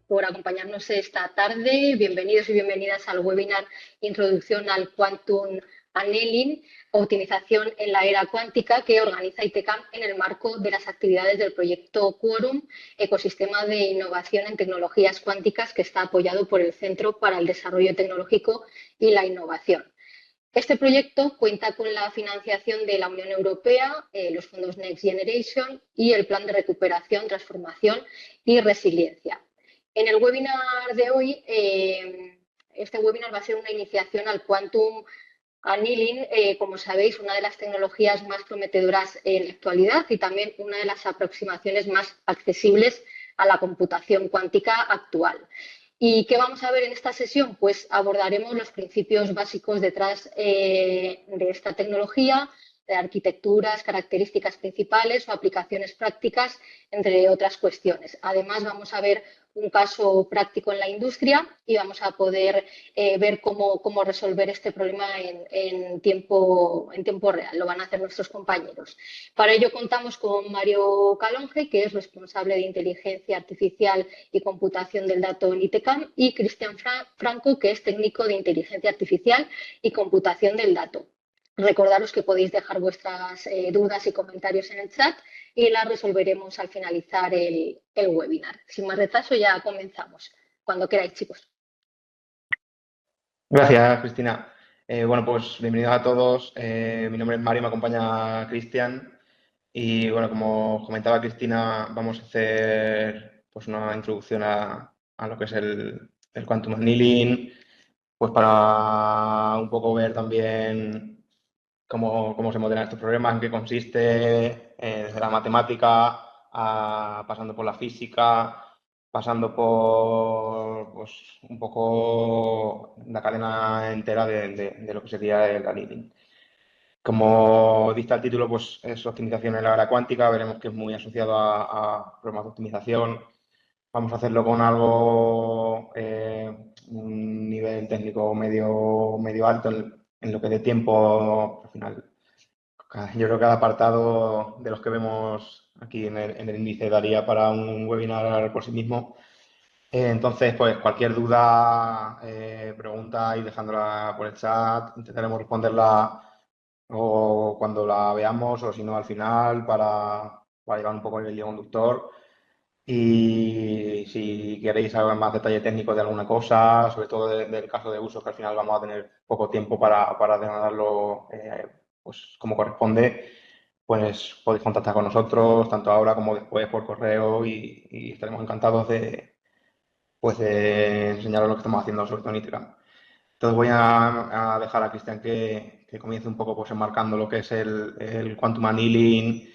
por acompañarnos esta tarde. Bienvenidos y bienvenidas al webinar Introducción al Quantum Annealing, optimización en la era cuántica, que organiza ITCAM en el marco de las actividades del proyecto Quorum, ecosistema de innovación en tecnologías cuánticas, que está apoyado por el Centro para el Desarrollo Tecnológico y la Innovación. Este proyecto cuenta con la financiación de la Unión Europea, los fondos Next Generation y el Plan de Recuperación, Transformación y Resiliencia. En el webinar de hoy, este webinar va a ser una iniciación al Quantum Annealing, como sabéis, una de las tecnologías más prometedoras en la actualidad y también una de las aproximaciones más accesibles a la computación cuántica actual. ¿Y qué vamos a ver en esta sesión? Pues abordaremos los principios básicos detrás de esta tecnología, de arquitecturas, características principales o aplicaciones prácticas, entre otras cuestiones. Además, vamos a ver un caso práctico en la industria y vamos a poder ver cómo resolver este problema en tiempo real. Lo van a hacer nuestros compañeros. Para ello contamos con Mario Calonge, que es responsable de inteligencia artificial y computación del dato en ITCAM, y Cristian Franco, que es técnico de inteligencia artificial y computación del dato. Recordaros que podéis dejar vuestras dudas y comentarios en el chat y las resolveremos al finalizar el webinar. Sin más retraso, ya comenzamos. Cuando queráis, chicos. Gracias, Cristina. Bueno, pues bienvenidos a todos. Mi nombre es Mario, me acompaña Cristian. Y bueno, como comentaba Cristina, vamos a hacer pues una introducción a lo que es el Quantum Annealing, pues para un poco ver también cómo se modelan estos problemas, en qué consiste, desde la matemática, pasando por la física, pasando por pues, un poco la cadena entera de lo que sería el annealing. Como dicta el título, pues es optimización en la era cuántica, veremos que es muy asociado a problemas de optimización. Vamos a hacerlo con algo, un nivel técnico medio alto en lo que de tiempo, al final. Yo creo que cada apartado de los que vemos aquí en el índice daría para un webinar por sí mismo. Entonces, pues cualquier duda, pregunta, y dejándola por el chat, intentaremos responderla o cuando la veamos o si no al final para llevar un poco el hilo conductor. Y si queréis saber más detalle técnico de alguna cosa, sobre todo del caso de uso, que al final vamos a tener poco tiempo para detallarlo pues como corresponde, pues podéis contactar con nosotros tanto ahora como después por correo y estaremos encantados pues de enseñaros lo que estamos haciendo sobre todo en Itegram. Entonces voy a dejar a Cristian que comience un poco pues enmarcando lo que es el Quantum Annealing,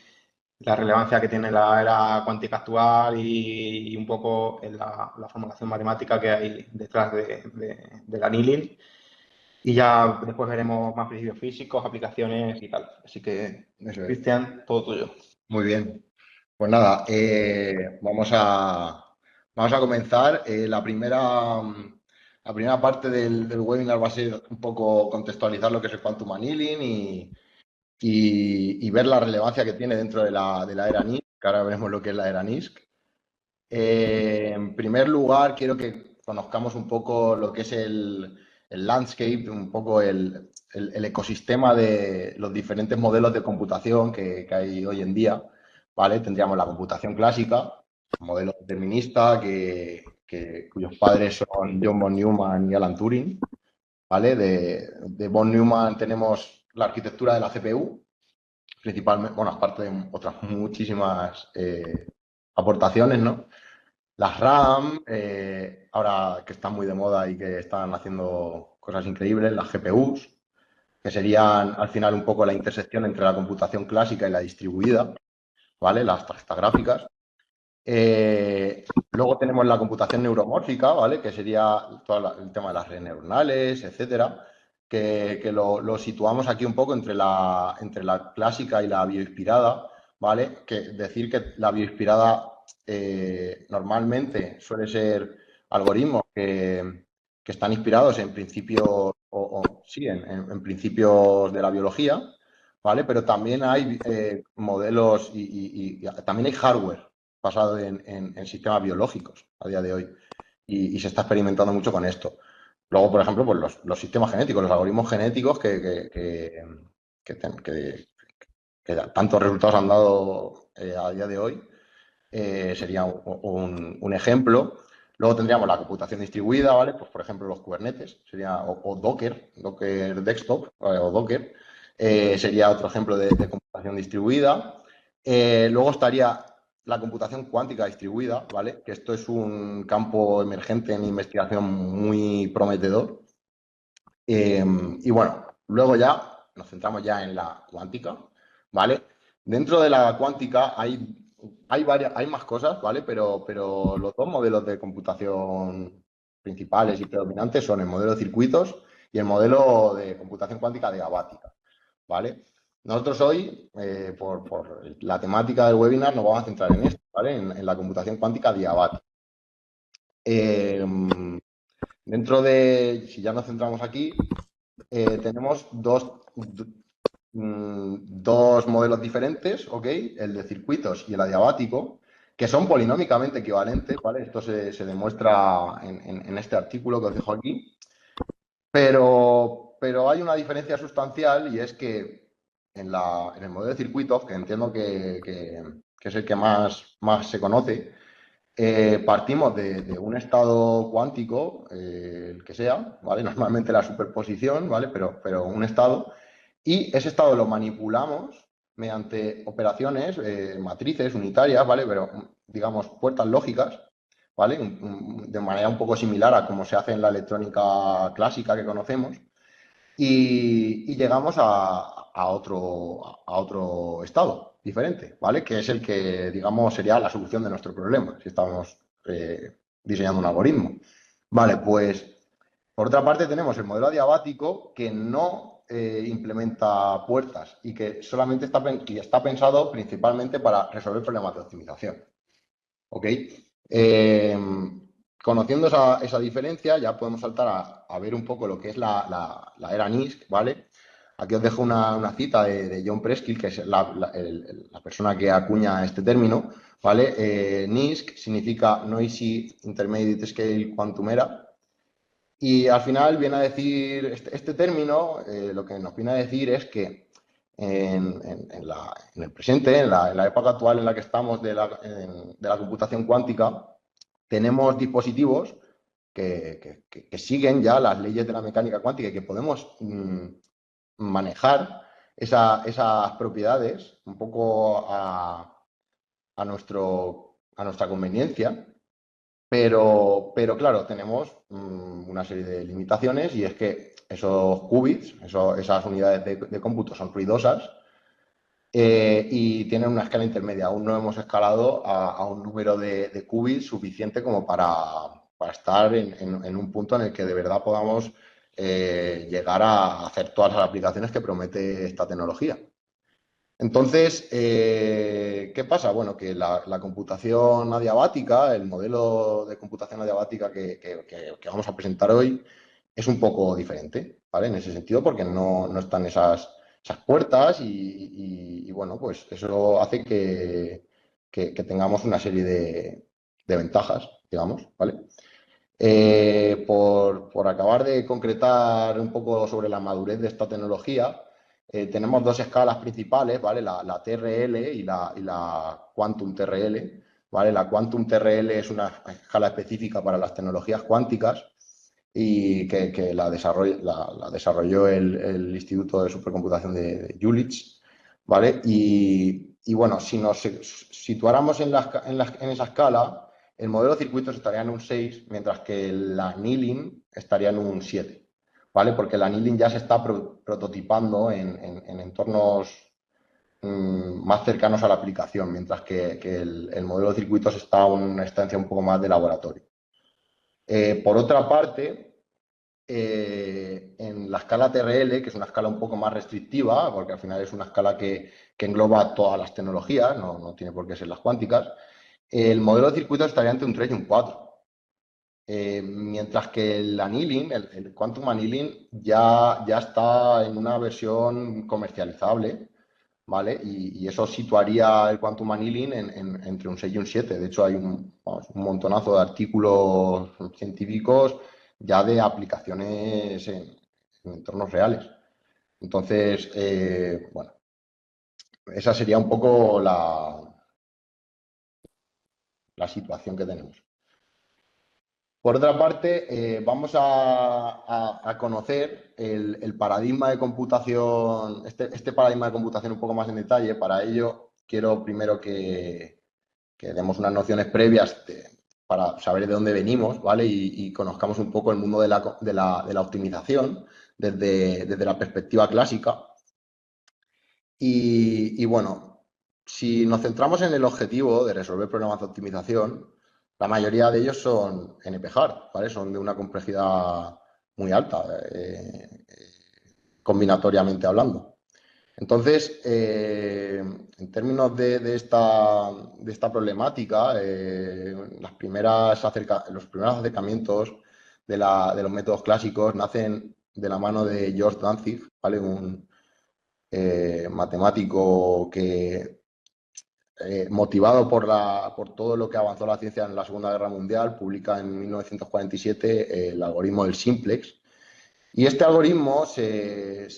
la relevancia que tiene la era cuántica actual y un poco en la formulación matemática que hay detrás del annealing. Y ya después veremos más principios físicos, aplicaciones y tal. Así que, Cristian, todo tuyo. Muy bien. Pues nada, vamos a comenzar. La primera parte del webinar va a ser un poco contextualizar lo que es el Quantum Annealing y ver la relevancia que tiene dentro de la era NISQ, que ahora veremos lo que es la era NISQ. En primer lugar, quiero que conozcamos un poco lo que es el landscape, un poco el ecosistema de los diferentes modelos de computación que hay hoy en día, ¿vale? Tendríamos la computación clásica, modelo determinista, cuyos padres son John von Neumann y Alan Turing, ¿vale? De von Neumann tenemos la arquitectura de la CPU, principalmente, bueno, aparte de otras muchísimas aportaciones, ¿no? Las RAM, ahora que están muy de moda y que están haciendo cosas increíbles, las GPUs, que serían al final un poco la intersección entre la computación clásica y la distribuida, ¿vale? Las tarjetas gráficas. Luego tenemos la computación neuromórfica, ¿vale? Que sería todo el tema de las redes neuronales, etcétera, que lo situamos aquí un poco entre la clásica y la bioinspirada, ¿vale? Que decir que la bioinspirada normalmente suele ser algoritmos que están inspirados en principios, sí, en principios de la biología, ¿vale? Pero también hay modelos y también hay hardware, basado en sistemas biológicos a día de hoy y se está experimentando mucho con esto. Luego, por ejemplo, pues los sistemas genéticos, los algoritmos genéticos que tantos resultados han dado a día de hoy, sería un ejemplo. Luego tendríamos la computación distribuida, ¿vale? Pues, por ejemplo, los Kubernetes, sería, o Docker Desktop, o Docker, sería otro ejemplo de computación distribuida. Luego estaría la computación cuántica distribuida, ¿vale? Que esto es un campo emergente en investigación muy prometedor. Y bueno, luego ya nos centramos ya en la cuántica, ¿vale? Dentro de la cuántica hay más cosas, ¿vale? Pero los dos modelos de computación principales y predominantes son el modelo de circuitos y el modelo de computación cuántica diabática, ¿vale? Nosotros hoy, por la temática del webinar, nos vamos a centrar en esto, ¿vale? En la computación cuántica diabática. Si ya nos centramos aquí, tenemos dos modelos diferentes, ¿ok? El de circuitos y el adiabático, que son polinómicamente equivalentes, ¿vale? Esto se demuestra en este artículo que os dejo aquí. Pero hay una diferencia sustancial y es que en el modelo de circuitos, que entiendo que es el que más se conoce, partimos de un estado cuántico, el que sea, ¿vale? Normalmente la superposición, ¿vale? Pero un estado, y ese estado lo manipulamos mediante operaciones, matrices unitarias, ¿vale? Pero, digamos, puertas lógicas, ¿vale? De manera un poco similar a como se hace en la electrónica clásica que conocemos, y llegamos a otro estado diferente, ¿vale? Que es el que, digamos, sería la solución de nuestro problema, si estamos diseñando un algoritmo. Vale, pues por otra parte tenemos el modelo adiabático que no implementa puertas y que solamente está pensado principalmente para resolver problemas de optimización. ¿Ok? Conociendo esa diferencia, ya podemos saltar a ver un poco lo que es la era NISQ, ¿vale? Aquí os dejo una cita de John Preskill, que es la persona que acuña este término, ¿vale? NISQ significa Noisy Intermediate Scale Quantum Era. Y al final viene a decir, este término, lo que nos viene a decir es que en el presente, en la época actual en la que estamos de la computación cuántica, tenemos dispositivos que siguen ya las leyes de la mecánica cuántica y que podemos manejar esas propiedades un poco a nuestra conveniencia. Pero claro, tenemos una serie de limitaciones y es que esos qubits, esas unidades de cómputo son ruidosas y tienen una escala intermedia. Aún no hemos escalado a un número de qubits suficiente como para estar en un punto en el que de verdad podamos llegar a hacer todas las aplicaciones que promete esta tecnología. Entonces, ¿qué pasa? Bueno, que la computación adiabática, el modelo de computación adiabática que vamos a presentar hoy, es un poco diferente, ¿vale? En ese sentido, porque no están esas puertas y, bueno, pues eso hace que tengamos una serie de ventajas, digamos, ¿vale? Por acabar de concretar un poco sobre la madurez de esta tecnología, tenemos dos escalas principales, ¿vale? La TRL y la Quantum TRL, ¿vale? La Quantum TRL es una escala específica para las tecnologías cuánticas y que la desarrolló el Instituto de Supercomputación de Jülich, ¿vale? Y bueno, si nos situáramos en esa escala, el modelo de circuitos estaría en un 6, mientras que el annealing estaría en un 7, ¿vale? Porque el annealing ya se está prototipando en entornos más cercanos a la aplicación, mientras que el modelo de circuitos está a una instancia un poco más de laboratorio. Por otra parte, en la escala TRL, que es una escala un poco más restrictiva, porque al final es una escala que engloba todas las tecnologías, no tiene por qué ser las cuánticas, el modelo de circuitos estaría entre un 3 y un 4. Mientras que el annealing, el quantum annealing, ya está en una versión comercializable, ¿vale? Y eso situaría el quantum annealing entre un 6 y un 7. De hecho, hay vamos, un montonazo de artículos científicos ya de aplicaciones en entornos reales. Entonces, bueno, esa sería un poco la situación que tenemos. Por otra parte, vamos a conocer el paradigma de computación, este paradigma de computación un poco más en detalle. Para ello, quiero primero que demos unas nociones previas para saber de dónde venimos, ¿vale? Y conozcamos un poco el mundo de la optimización desde la perspectiva clásica. Y bueno, si nos centramos en el objetivo de resolver problemas de optimización, la mayoría de ellos son NP-hard, ¿vale? Son de una complejidad muy alta, combinatoriamente hablando. Entonces, en términos de esta problemática, los primeros acercamientos de los métodos clásicos nacen de la mano de George Danzig, ¿vale? Un matemático que, motivado por todo lo que avanzó la ciencia en la Segunda Guerra Mundial, publica en 1947 el algoritmo del simplex. Y este algoritmo se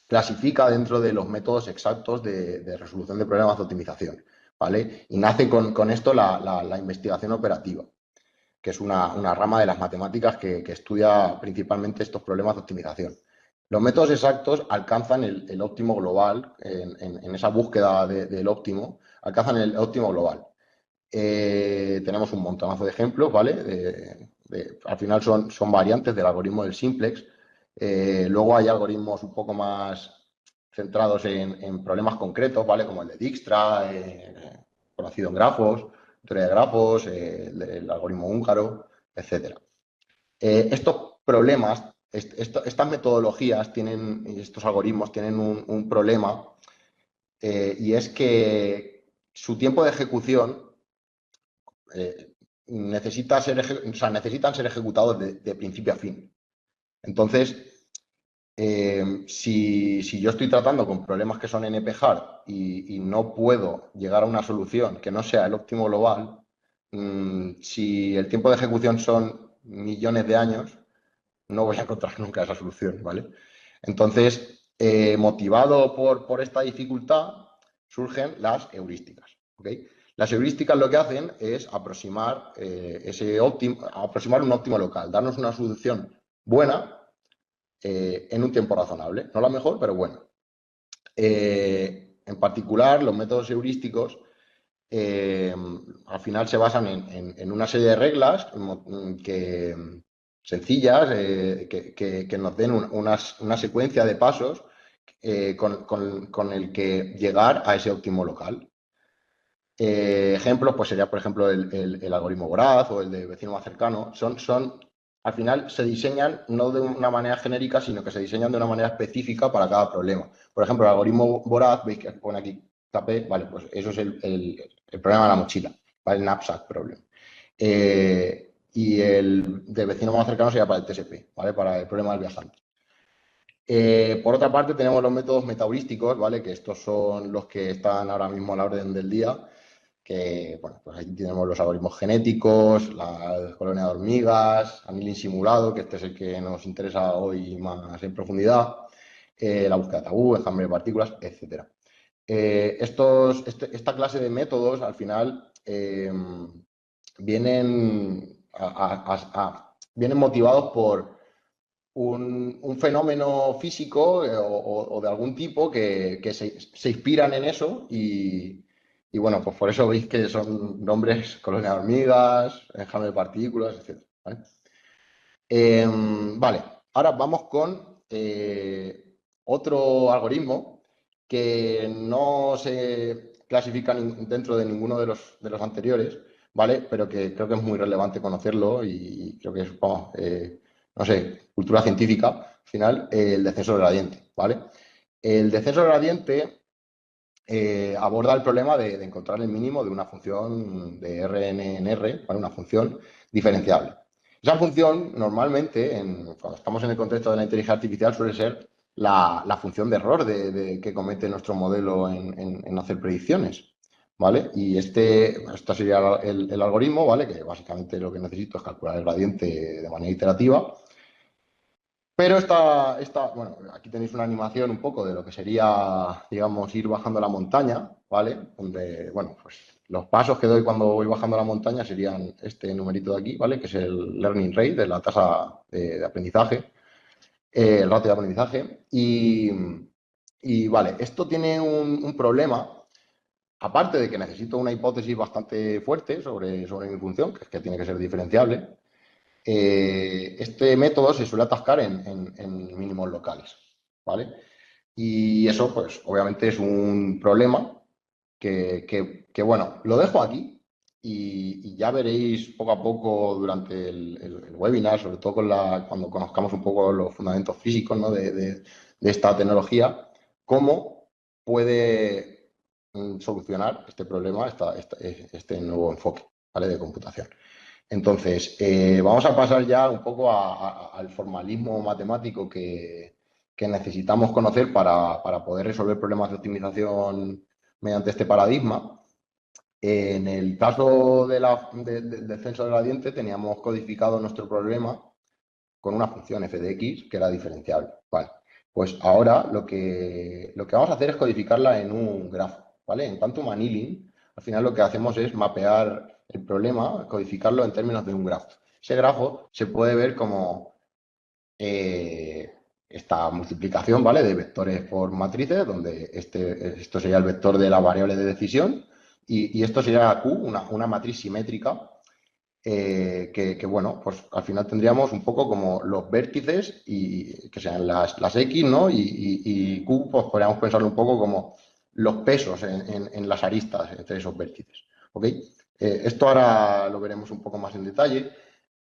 clasifica dentro de los métodos exactos de resolución de problemas de optimización, ¿vale? Y nace con esto la investigación operativa, que es una rama de las matemáticas que estudia principalmente estos problemas de optimización. Los métodos exactos alcanzan el óptimo global, en esa búsqueda del óptimo, alcanzan el óptimo global. Tenemos un montonazo de ejemplos, ¿vale? Al final son variantes del algoritmo del simplex. Luego hay algoritmos un poco más centrados en problemas concretos, ¿vale? Como el de Dijkstra, conocido en grafos, teoría de grafos, el algoritmo húngaro, etc. Estos problemas, estas metodologías tienen, y estos algoritmos tienen un problema, y es que su tiempo de ejecución necesitan ser ejecutados de principio a fin. Entonces, si yo estoy tratando con problemas que son NP-hard y no puedo llegar a una solución que no sea el óptimo global, si el tiempo de ejecución son millones de años, no voy a encontrar nunca esa solución, ¿vale? Entonces, motivado por esta dificultad, surgen las heurísticas, ¿ok? Las heurísticas lo que hacen es aproximar un óptimo local, darnos una solución buena en un tiempo razonable. No la mejor, pero buena. En particular, los métodos heurísticos al final se basan en una serie de reglas sencillas que nos den una secuencia de pasos con el que llegar a ese óptimo local. Ejemplos, pues sería, por ejemplo, el algoritmo voraz o el de vecino más cercano. Al final se diseñan no de una manera genérica, sino que se diseñan de una manera específica para cada problema. Por ejemplo, el algoritmo voraz, veis que pone aquí TAPE, vale, pues eso es el problema de la mochila, ¿vale? El knapsack problem. Y el de vecino más cercano sería para el TSP, ¿vale? Para el problema del viajante. Por otra parte, tenemos los métodos metaheurísticos, ¿vale? Que estos son los que están ahora mismo a la orden del día, que, bueno, pues aquí tenemos los algoritmos genéticos, la colonia de hormigas, annealing simulado, que este es el que nos interesa hoy más en profundidad, la búsqueda de tabú, enjambre de partículas, etc. Esta clase de métodos, al final, vienen motivados por un fenómeno físico o de algún tipo que se inspiran en eso y bueno, pues por eso veis que son nombres colonia de hormigas, enjambre de partículas, etc. ¿Vale? Vale, ahora vamos con otro algoritmo que no se clasifica dentro de ninguno de los anteriores, ¿vale? Pero que creo que es muy relevante conocerlo y creo que es, vamos, no sé, cultura científica, al final, el descenso del gradiente, ¿vale? El descenso del gradiente aborda el problema de encontrar el mínimo de una función de Rn en R, ¿vale? Una función diferenciable. Esa función, normalmente, cuando estamos en el contexto de la inteligencia artificial, suele ser la función de error que comete nuestro modelo en hacer predicciones, ¿vale? Y esto sería el algoritmo, ¿vale? Que básicamente lo que necesito es calcular el gradiente de manera iterativa. Pero bueno, aquí tenéis una animación un poco de lo que sería, digamos, ir bajando la montaña, ¿vale? Donde, bueno, pues los pasos que doy cuando voy bajando la montaña serían este numerito de aquí, ¿vale? Que es el learning rate, de la tasa de aprendizaje, el ratio de aprendizaje. Vale, esto tiene un problema, aparte de que necesito una hipótesis bastante fuerte sobre mi función, que es que tiene que ser diferenciable. Este método se suele atascar en mínimos locales, ¿vale? Y eso, pues, obviamente es un problema bueno, lo dejo aquí y ya veréis poco a poco durante el webinar, sobre todo cuando conozcamos un poco los fundamentos físicos, ¿no? de esta tecnología, cómo puede solucionar este problema, este nuevo enfoque, ¿vale? De computación. Entonces, vamos a pasar ya un poco al formalismo matemático que necesitamos conocer para poder resolver problemas de optimización mediante este paradigma. En el caso del descenso de gradiente, teníamos codificado nuestro problema con una función f de x que era diferenciable. Vale. Pues ahora lo que vamos a hacer es codificarla en un grafo, ¿vale? En Quantum Annealing, al final lo que hacemos es mapear el problema, codificarlo en términos de un grafo. Ese grafo se puede ver como esta multiplicación, ¿vale? De vectores por matrices, donde esto sería el vector de la variable de decisión y esto sería Q, una matriz simétrica bueno, pues al final tendríamos un poco como los vértices y que sean las X, ¿no? Y Q, pues podríamos pensarlo un poco como los pesos en las aristas entre esos vértices, ¿ok? Esto ahora lo veremos un poco más en detalle,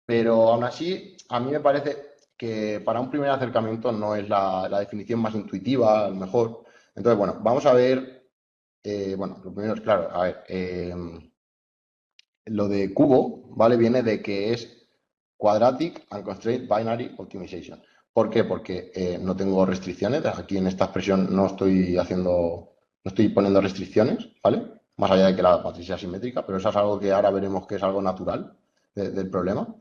pero aún así, a mí me parece que para un primer acercamiento no es la definición más intuitiva, a lo mejor. Entonces, bueno, vamos a ver, bueno, lo primero es claro, a ver, lo de cubo, ¿vale? Viene de que es Quadratic Unconstrained Binary Optimization. ¿Por qué? Porque no tengo restricciones. Aquí en esta expresión no estoy poniendo restricciones, ¿vale? Más allá de que la matriz sea simétrica, pero eso es algo que ahora veremos que es algo natural del problema.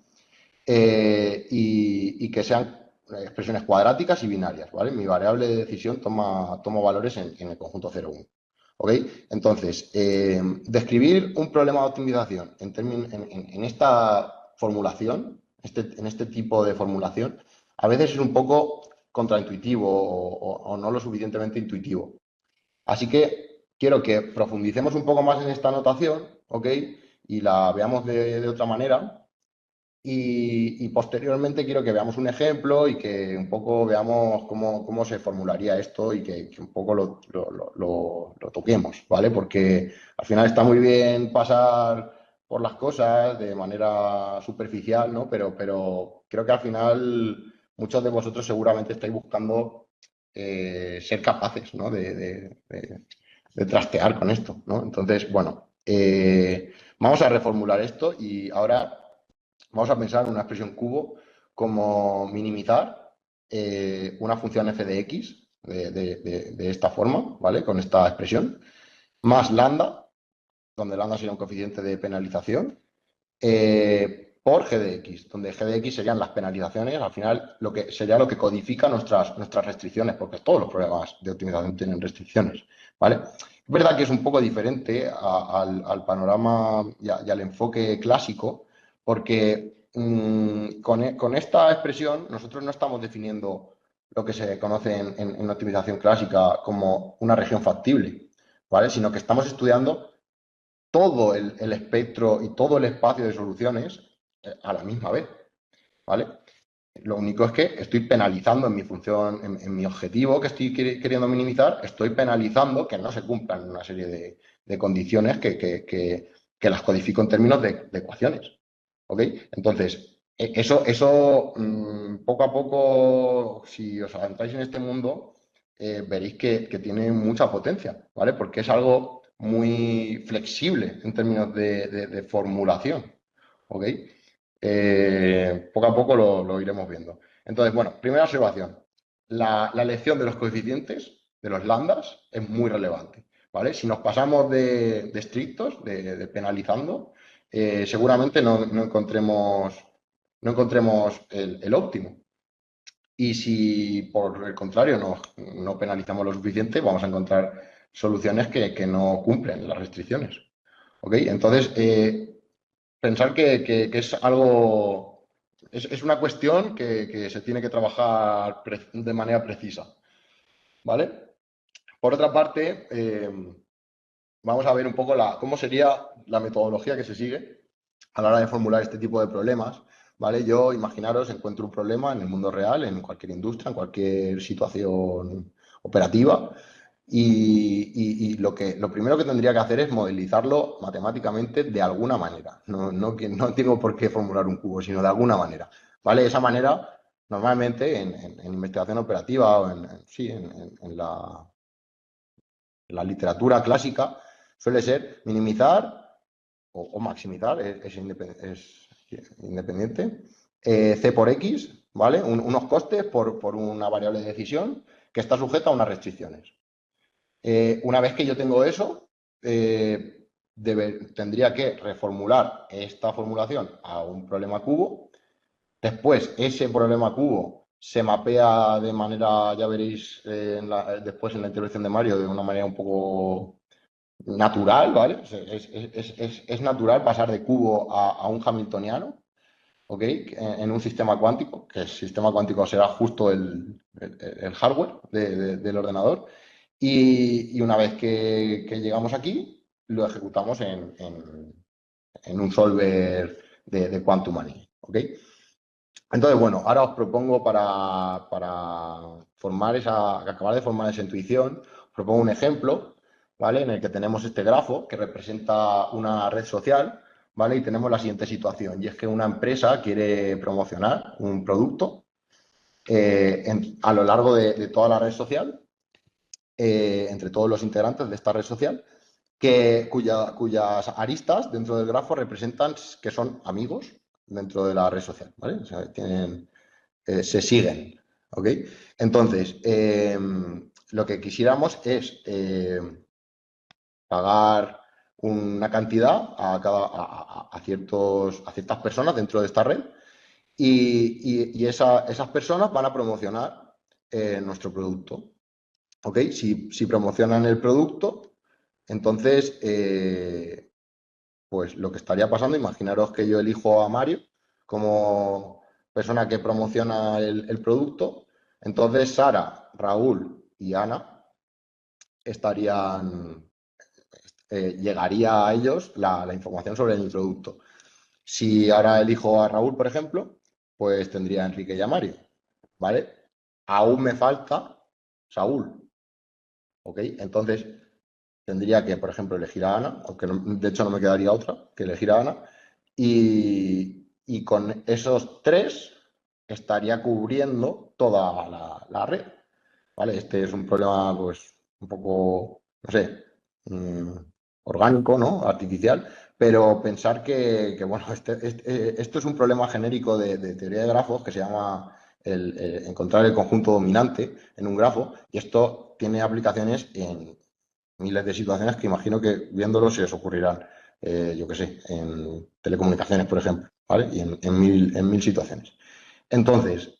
Y que sean expresiones cuadráticas y binarias, ¿vale? Mi variable de decisión toma valores en el conjunto 0,1. ¿Ok? Entonces, describir un problema de optimización en esta formulación, en este tipo de formulación, a veces es un poco contraintuitivo o no lo suficientemente intuitivo. Así que quiero que profundicemos un poco más en esta notación, ¿ok? Y la veamos de otra manera. Y posteriormente quiero que veamos un ejemplo y que un poco veamos cómo se formularía esto y que un poco lo toquemos, ¿vale? Porque al final está muy bien pasar por las cosas de manera superficial, ¿no? Pero creo que al final muchos de vosotros seguramente estáis buscando ser capaces, ¿no? De trastear con esto, ¿no? Entonces, bueno, vamos a reformular esto y ahora vamos a pensar en una expresión cubo como minimizar una función f de x de esta forma, ¿vale? Con esta expresión, más lambda, donde lambda sería un coeficiente de penalización, por g de x, donde g de x serían las penalizaciones, al final sería lo que codifica nuestras restricciones, porque todos los problemas de optimización tienen restricciones, ¿vale? Es verdad que es un poco diferente al panorama y al enfoque clásico, porque con esta expresión nosotros no estamos definiendo lo que se conoce en optimización clásica como una región factible, ¿vale? Sino que estamos estudiando todo el espectro y todo el espacio de soluciones a la misma vez, ¿vale? Lo único es que estoy penalizando en mi función, en mi objetivo que estoy queriendo minimizar, estoy penalizando que no se cumplan una serie de condiciones que las codifico en términos de ecuaciones, ¿ok? Entonces, eso poco a poco, si os adentráis en este mundo, veréis que tiene mucha potencia, ¿vale? Porque es algo muy flexible en términos de formulación, ¿ok? Poco a poco lo iremos viendo. Entonces, bueno, primera observación. la elección de los coeficientes, de los lambdas, es muy relevante, ¿vale? Si nos pasamos de estrictos, de penalizando, seguramente no encontremos el óptimo. Y si por el contrario no penalizamos lo suficiente, vamos a encontrar soluciones que no cumplen las restricciones. ¿Ok? Entonces, pensar que es algo, es una cuestión que se tiene que trabajar de manera precisa. ¿Vale? Por otra parte, vamos a ver un poco cómo sería la metodología que se sigue a la hora de formular este tipo de problemas. ¿Vale? Yo, imaginaros, encuentro un problema en el mundo real, en cualquier industria, en cualquier situación operativa, y lo primero que tendría que hacer es modelizarlo matemáticamente de alguna manera. No tengo por qué formular un cubo, sino de alguna manera. ¿Vale? Esa manera, normalmente, en investigación operativa o sí, en la literatura clásica, suele ser minimizar o maximizar, es independiente, C por X, ¿vale? Unos costes por una variable de decisión que está sujeta a unas restricciones. Una vez que yo tengo eso, tendría que reformular esta formulación a un problema cubo. Después, ese problema cubo se mapea de manera, ya veréis después en la intervención de Mario, de una manera un poco natural, ¿vale? Es natural pasar de cubo a un hamiltoniano, ¿ok? En un sistema cuántico, que el sistema cuántico será justo el hardware del ordenador. Y una vez que llegamos aquí, lo ejecutamos en un solver de quantum annealing, ¿ok? Entonces, bueno, ahora os propongo para acabar de formar esa intuición, os propongo un ejemplo, ¿vale? En el que tenemos este grafo que representa una red social, ¿vale? Y tenemos la siguiente situación, y es que una empresa quiere promocionar un producto a lo largo de toda la red social, entre todos los integrantes de esta red social, cuyas aristas dentro del grafo representan que son amigos dentro de la red social, ¿vale? O sea, se siguen, ¿ok? Entonces, lo que quisiéramos es pagar una cantidad a ciertas personas dentro de esta red y esas personas van a promocionar nuestro producto, ¿ok? Si promocionan el producto, entonces, pues lo que estaría pasando, imaginaros que yo elijo a Mario como persona que promociona el producto, entonces Sara, Raúl y Ana llegaría a ellos la información sobre el producto. Si ahora elijo a Raúl, por ejemplo, pues tendría a Enrique y a Mario, ¿vale? Aún me falta Saúl, ¿ok? Entonces tendría que, por ejemplo, elegir a Ana, aunque de hecho no me quedaría otra que elegir a Ana, y con esos tres estaría cubriendo toda la red, ¿vale? Este es un problema, pues, un poco, no sé, orgánico, ¿no? Artificial, pero pensar bueno, esto es un problema genérico de teoría de grafos que se llama encontrar el conjunto dominante en un grafo, y esto tiene aplicaciones en miles de situaciones que imagino que viéndolo se os ocurrirán, yo qué sé, en telecomunicaciones, por ejemplo, ¿vale? Y en mil situaciones. Entonces,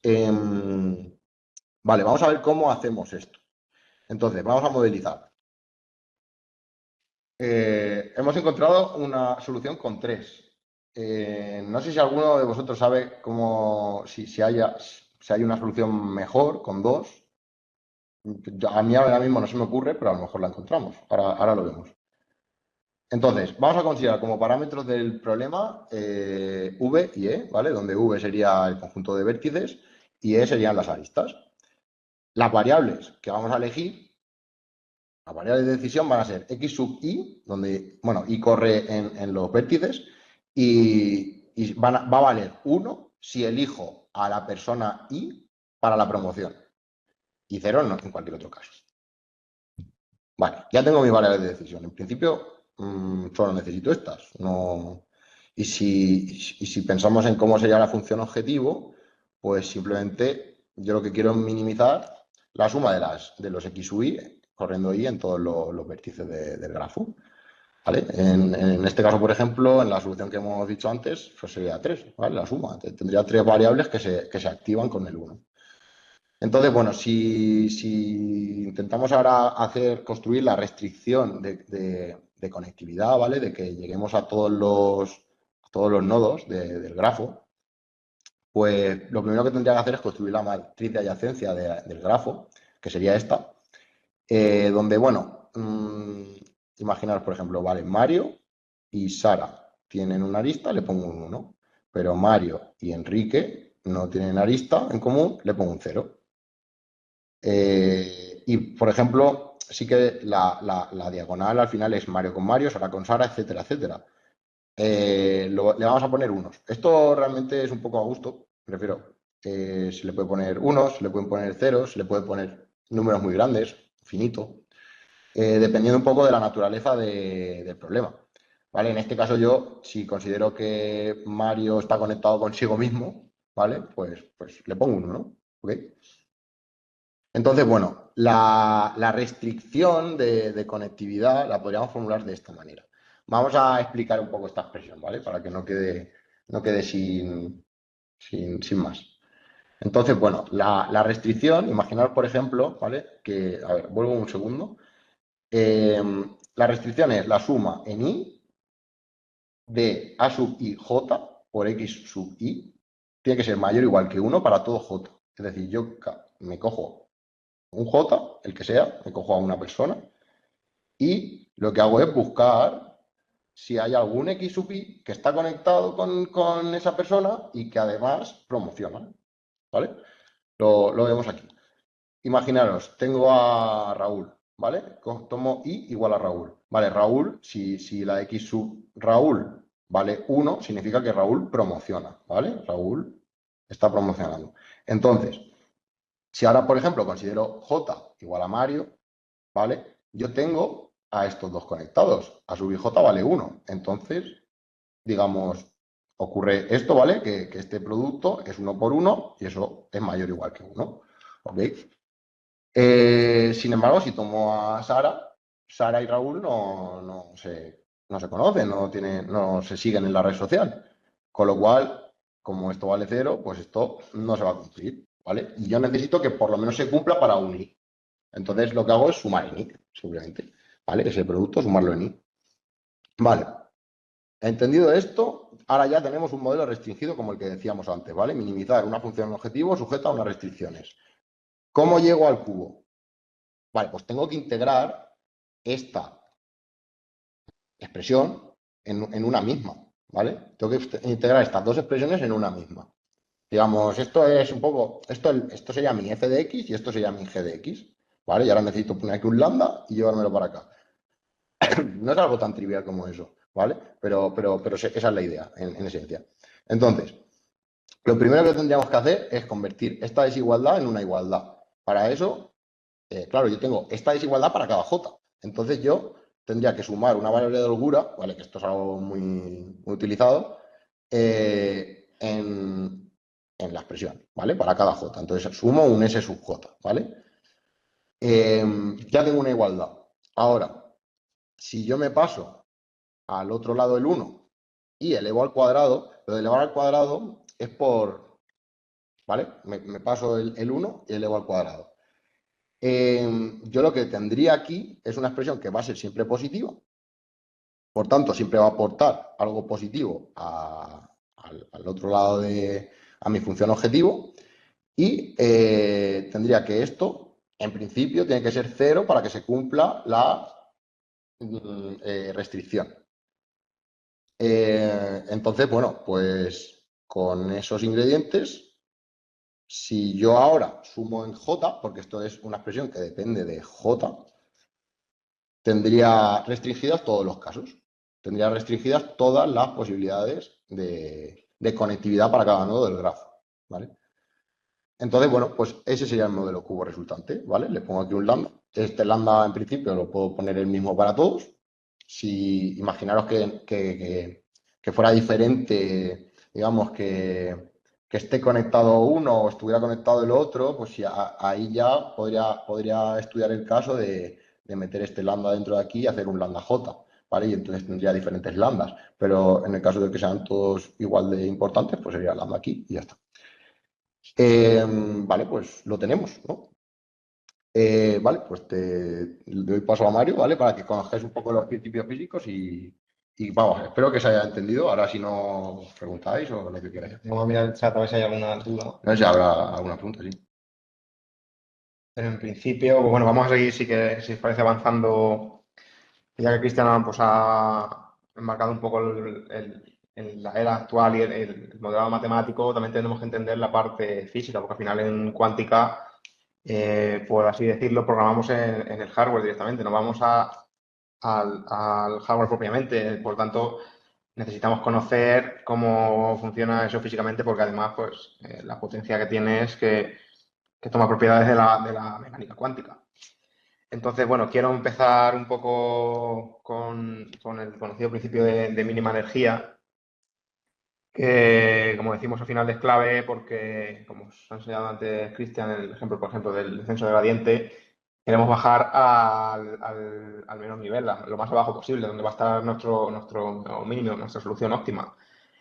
vale, vamos a ver cómo hacemos esto. Entonces, vamos a modelizar. Hemos encontrado una solución con 3. No sé si alguno de vosotros sabe si hay una solución mejor con 2. A mí ahora mismo no se me ocurre, pero a lo mejor la encontramos. Ahora lo vemos. Entonces, vamos a considerar como parámetros del problema V y E, ¿vale? Donde V sería el conjunto de vértices y E serían las aristas. Las variables que vamos a elegir, las variables de decisión van a ser X sub I, donde, bueno, I corre en los vértices y va a valer 1 si elijo a la persona I para la promoción y 0 en cualquier otro caso. Vale, ya tengo mi variable de decisión. En principio, solo necesito estas. No. Y si pensamos en cómo sería la función objetivo, pues simplemente yo lo que quiero es minimizar la suma de los x sub y corriendo y en todos los vértices del grafo. ¿Vale? En este caso, por ejemplo, en la solución que hemos dicho antes, pues sería 3, ¿vale? La suma. Tendría 3 variables que se activan con el 1. Entonces, bueno, si intentamos ahora construir la restricción de conectividad, ¿vale? De que lleguemos a todos los nodos del grafo, pues lo primero que tendría que hacer es construir la matriz de adyacencia del grafo, que sería esta, donde, bueno, imaginaros, por ejemplo, vale, Mario y Sara tienen una arista, le pongo un 1, pero Mario y Enrique no tienen arista en común, le pongo un 0. Y, por ejemplo, sí que la diagonal al final es Mario con Mario, Sara con Sara, etcétera, etcétera. Le vamos a poner unos. Esto realmente es un poco a gusto, prefiero. Se le puede poner unos, se le pueden poner ceros, se le puede poner números muy grandes, finito, dependiendo un poco de la naturaleza del problema. ¿Vale? En este caso yo, si considero que Mario está conectado consigo mismo, ¿vale? Pues le pongo uno, ¿no? ¿Ok? Entonces, bueno, la restricción de conectividad la podríamos formular de esta manera. Vamos a explicar un poco esta expresión, ¿vale? Para que no quede sin más. Entonces, bueno, la restricción, imaginaos, por ejemplo, ¿vale? Que, a ver, vuelvo un segundo. La restricción es la suma en i de a sub i j por x sub i. Tiene que ser mayor o igual que 1 para todo j. Es decir, yo me cojo un j, el que sea, me cojo a una persona y lo que hago es buscar si hay algún x sub i que está conectado con esa persona y que además promociona, ¿vale? Lo vemos aquí. Imaginaros, tengo a Raúl, ¿vale? Tomo i igual a Raúl. Vale, Raúl, si la x sub Raúl vale 1, significa que Raúl promociona, ¿vale? Raúl está promocionando. Entonces, si ahora, por ejemplo, considero j igual a Mario, ¿vale? Yo tengo a estos dos conectados. A sub i j vale 1. Entonces, digamos, ocurre esto, ¿vale? Que este producto es 1 por 1 y eso es mayor o igual que 1. ¿Ok? Sin embargo, si tomo a Sara, Sara y Raúl no se conocen, no se siguen en la red social. Con lo cual, como esto vale 0, pues esto no se va a cumplir, ¿vale? Y yo necesito que por lo menos se cumpla para un i. Entonces, lo que hago es sumar en i, simplemente, ¿vale? Ese producto, sumarlo en i. Vale. Entendido esto, ahora ya tenemos un modelo restringido como el que decíamos antes, ¿vale? Minimizar una función objetivo sujeta a unas restricciones. ¿Cómo llego al cubo? Vale, pues tengo que integrar esta expresión en una misma, ¿vale? Tengo que integrar estas dos expresiones en una misma. Digamos, esto es un poco, esto sería mi f de x y esto sería mi g de x, ¿vale? Y ahora necesito poner aquí un lambda y llevármelo para acá. No es algo tan trivial como eso, ¿vale? Pero esa es la idea, en esencia. Entonces, lo primero que tendríamos que hacer es convertir esta desigualdad en una igualdad. Para eso, claro, yo tengo esta desigualdad para cada j. Entonces yo tendría que sumar una variable de holgura, ¿vale? Que esto es algo muy, muy utilizado, en la expresión, ¿vale? Para cada j. Entonces sumo un s sub j, ¿vale? Ya tengo una igualdad. Ahora, si yo me paso al otro lado el 1 y elevo al cuadrado, lo de elevar al cuadrado es ¿vale? Me paso el 1 y elevo al cuadrado. Yo lo que tendría aquí es una expresión que va a ser siempre positiva, por tanto, siempre va a aportar algo positivo al otro lado a mi función objetivo, y tendría que esto, en principio, tiene que ser 0 para que se cumpla la restricción. Entonces, bueno, pues con esos ingredientes, si yo ahora sumo en j, porque esto es una expresión que depende de j, tendría restringidas todos los casos. Tendría restringidas todas las posibilidades de conectividad para cada nodo del grafo, ¿vale? Entonces, bueno, pues ese sería el modelo cubo resultante, ¿vale? Le pongo aquí un lambda. Este lambda, en principio, lo puedo poner el mismo para todos. Si imaginaros que fuera diferente, digamos, que que esté conectado uno o estuviera conectado el otro, pues ahí ya podría estudiar el caso de meter este lambda dentro de aquí y hacer un lambda J, ¿vale? Y entonces tendría diferentes lambdas, pero en el caso de que sean todos igual de importantes, pues sería lambda aquí y ya está. Vale, pues lo tenemos, ¿no? Vale, pues te doy paso a Mario, ¿vale? Para que conozcáis un poco los principios físicos y vamos, espero que se haya entendido. Ahora si no preguntáis o lo que queráis. Vamos a mirar el chat a ver si hay alguna duda. No sé si habrá alguna pregunta, sí. Pero en principio, pues bueno, vamos a seguir, si os parece, avanzando. Ya que Cristian pues, ha enmarcado un poco en la era actual y el modelado matemático, también tenemos que entender la parte física, porque al final en cuántica, por así decirlo, programamos en el hardware directamente, no vamos al hardware propiamente. Por tanto, necesitamos conocer cómo funciona eso físicamente, porque además pues, la potencia que tiene es que toma propiedades de la mecánica cuántica. Entonces, bueno, quiero empezar un poco con el conocido principio de mínima energía, que, como decimos, al final es clave porque, como os ha enseñado antes Cristian, el ejemplo, por ejemplo, del descenso de gradiente, queremos bajar al menor nivel, lo más abajo posible, donde va a estar nuestro mínimo, nuestra solución óptima.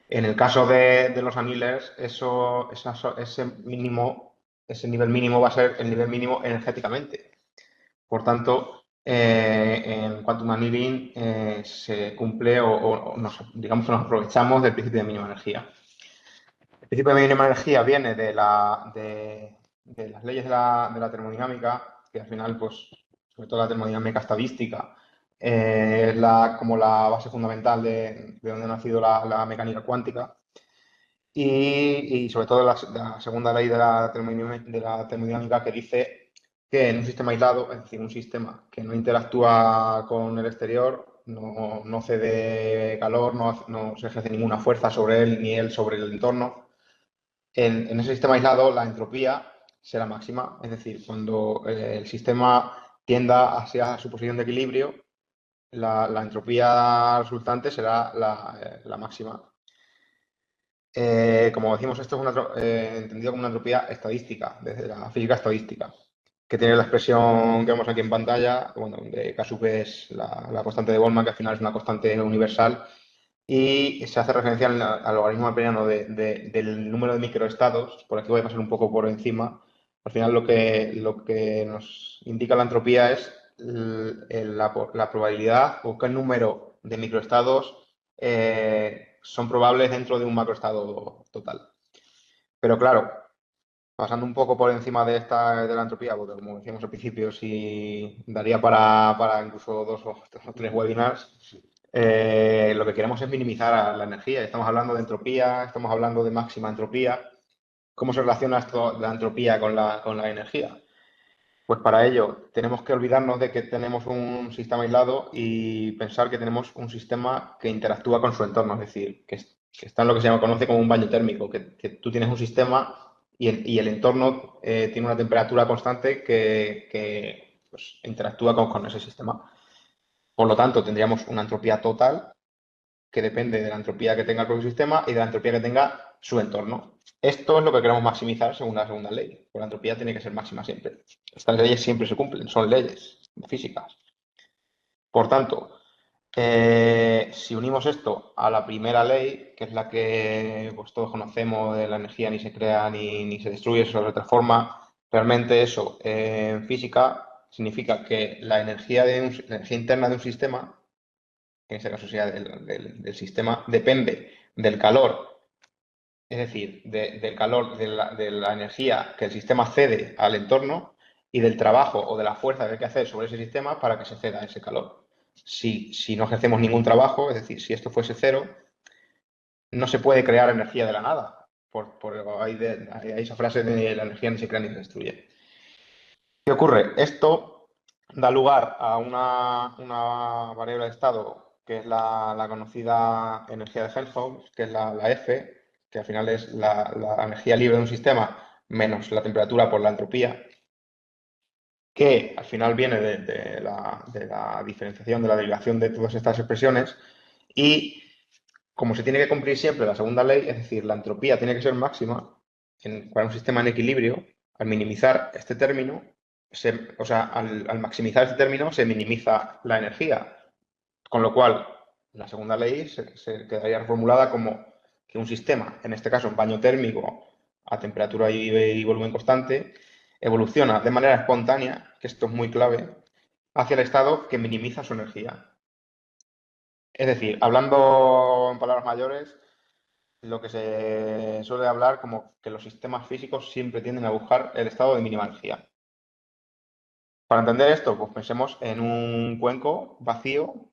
En el caso de los anilers, ese nivel mínimo va a ser el nivel mínimo energéticamente. Por tanto, en Quantum Annealing se cumple digamos que nos aprovechamos del principio de mínima energía. El principio de mínima energía viene de las leyes de la termodinámica, que al final, pues, sobre todo la termodinámica estadística, es como la base fundamental de donde ha nacido la mecánica cuántica. Y sobre todo la segunda ley de la termodinámica que dice que en un sistema aislado, es decir, un sistema que no interactúa con el exterior, no cede calor, no se ejerce ninguna fuerza sobre él ni él sobre el entorno, en ese sistema aislado la entropía será máxima, es decir, cuando el sistema tienda hacia su posición de equilibrio, la entropía resultante será la máxima. Como decimos, esto es entendido como una entropía estadística, desde la física estadística, que tiene la expresión que vemos aquí en pantalla, bueno, donde K sub es la constante de Boltzmann, que al final es una constante universal, y se hace referencia al logaritmo amperiano del número de microestados. Por aquí voy a pasar un poco por encima. Al final lo que nos indica la entropía es la probabilidad o qué número de microestados son probables dentro de un macroestado total. Pero claro, pasando un poco por encima de la entropía, porque como decíamos al principio, sí daría para incluso dos o tres webinars, lo que queremos es minimizar la energía. Estamos hablando de entropía, estamos hablando de máxima entropía. ¿Cómo se relaciona la entropía con la energía? Pues para ello tenemos que olvidarnos de que tenemos un sistema aislado y pensar que tenemos un sistema que interactúa con su entorno, es decir, que está en lo que se conoce como un baño térmico, que tú tienes un sistema y el entorno tiene una temperatura constante que pues, interactúa con ese sistema. Por lo tanto, tendríamos una entropía total que depende de la entropía que tenga el propio sistema y de la entropía que tenga su entorno. Esto es lo que queremos maximizar según la segunda ley, porque la entropía tiene que ser máxima siempre. Estas leyes siempre se cumplen, son leyes físicas. Por tanto, si unimos esto a la primera ley, que es la que pues, todos conocemos de la energía ni se crea ni se destruye, solo se transforma, realmente eso en física significa que la energía interna de un sistema, en este caso sería del sistema, depende del calor, es decir, del calor, de la energía que el sistema cede al entorno y del trabajo o de la fuerza que hay que hacer sobre ese sistema para que se ceda ese calor. Si no ejercemos ningún trabajo, es decir, si esto fuese cero, no se puede crear energía de la nada. Hay esa frase de la energía ni se crea ni se destruye. ¿Qué ocurre? Esto da lugar a una variable de estado que es la conocida energía de Helmholtz, que es la F, que al final es la energía libre de un sistema menos la temperatura por la entropía, que al final viene de la diferenciación, de la derivación de todas estas expresiones, y como se tiene que cumplir siempre la segunda ley, es decir, la entropía tiene que ser máxima, para un sistema en equilibrio, al minimizar este término, o sea, al maximizar este término, se minimiza la energía. Con lo cual, la segunda ley se quedaría reformulada como que un sistema, en este caso un baño térmico a temperatura y volumen constante, evoluciona de manera espontánea, que esto es muy clave, hacia el estado que minimiza su energía. Es decir, hablando en palabras mayores, lo que se suele hablar como que los sistemas físicos siempre tienden a buscar el estado de mínima energía. Para entender esto, pues pensemos en un cuenco vacío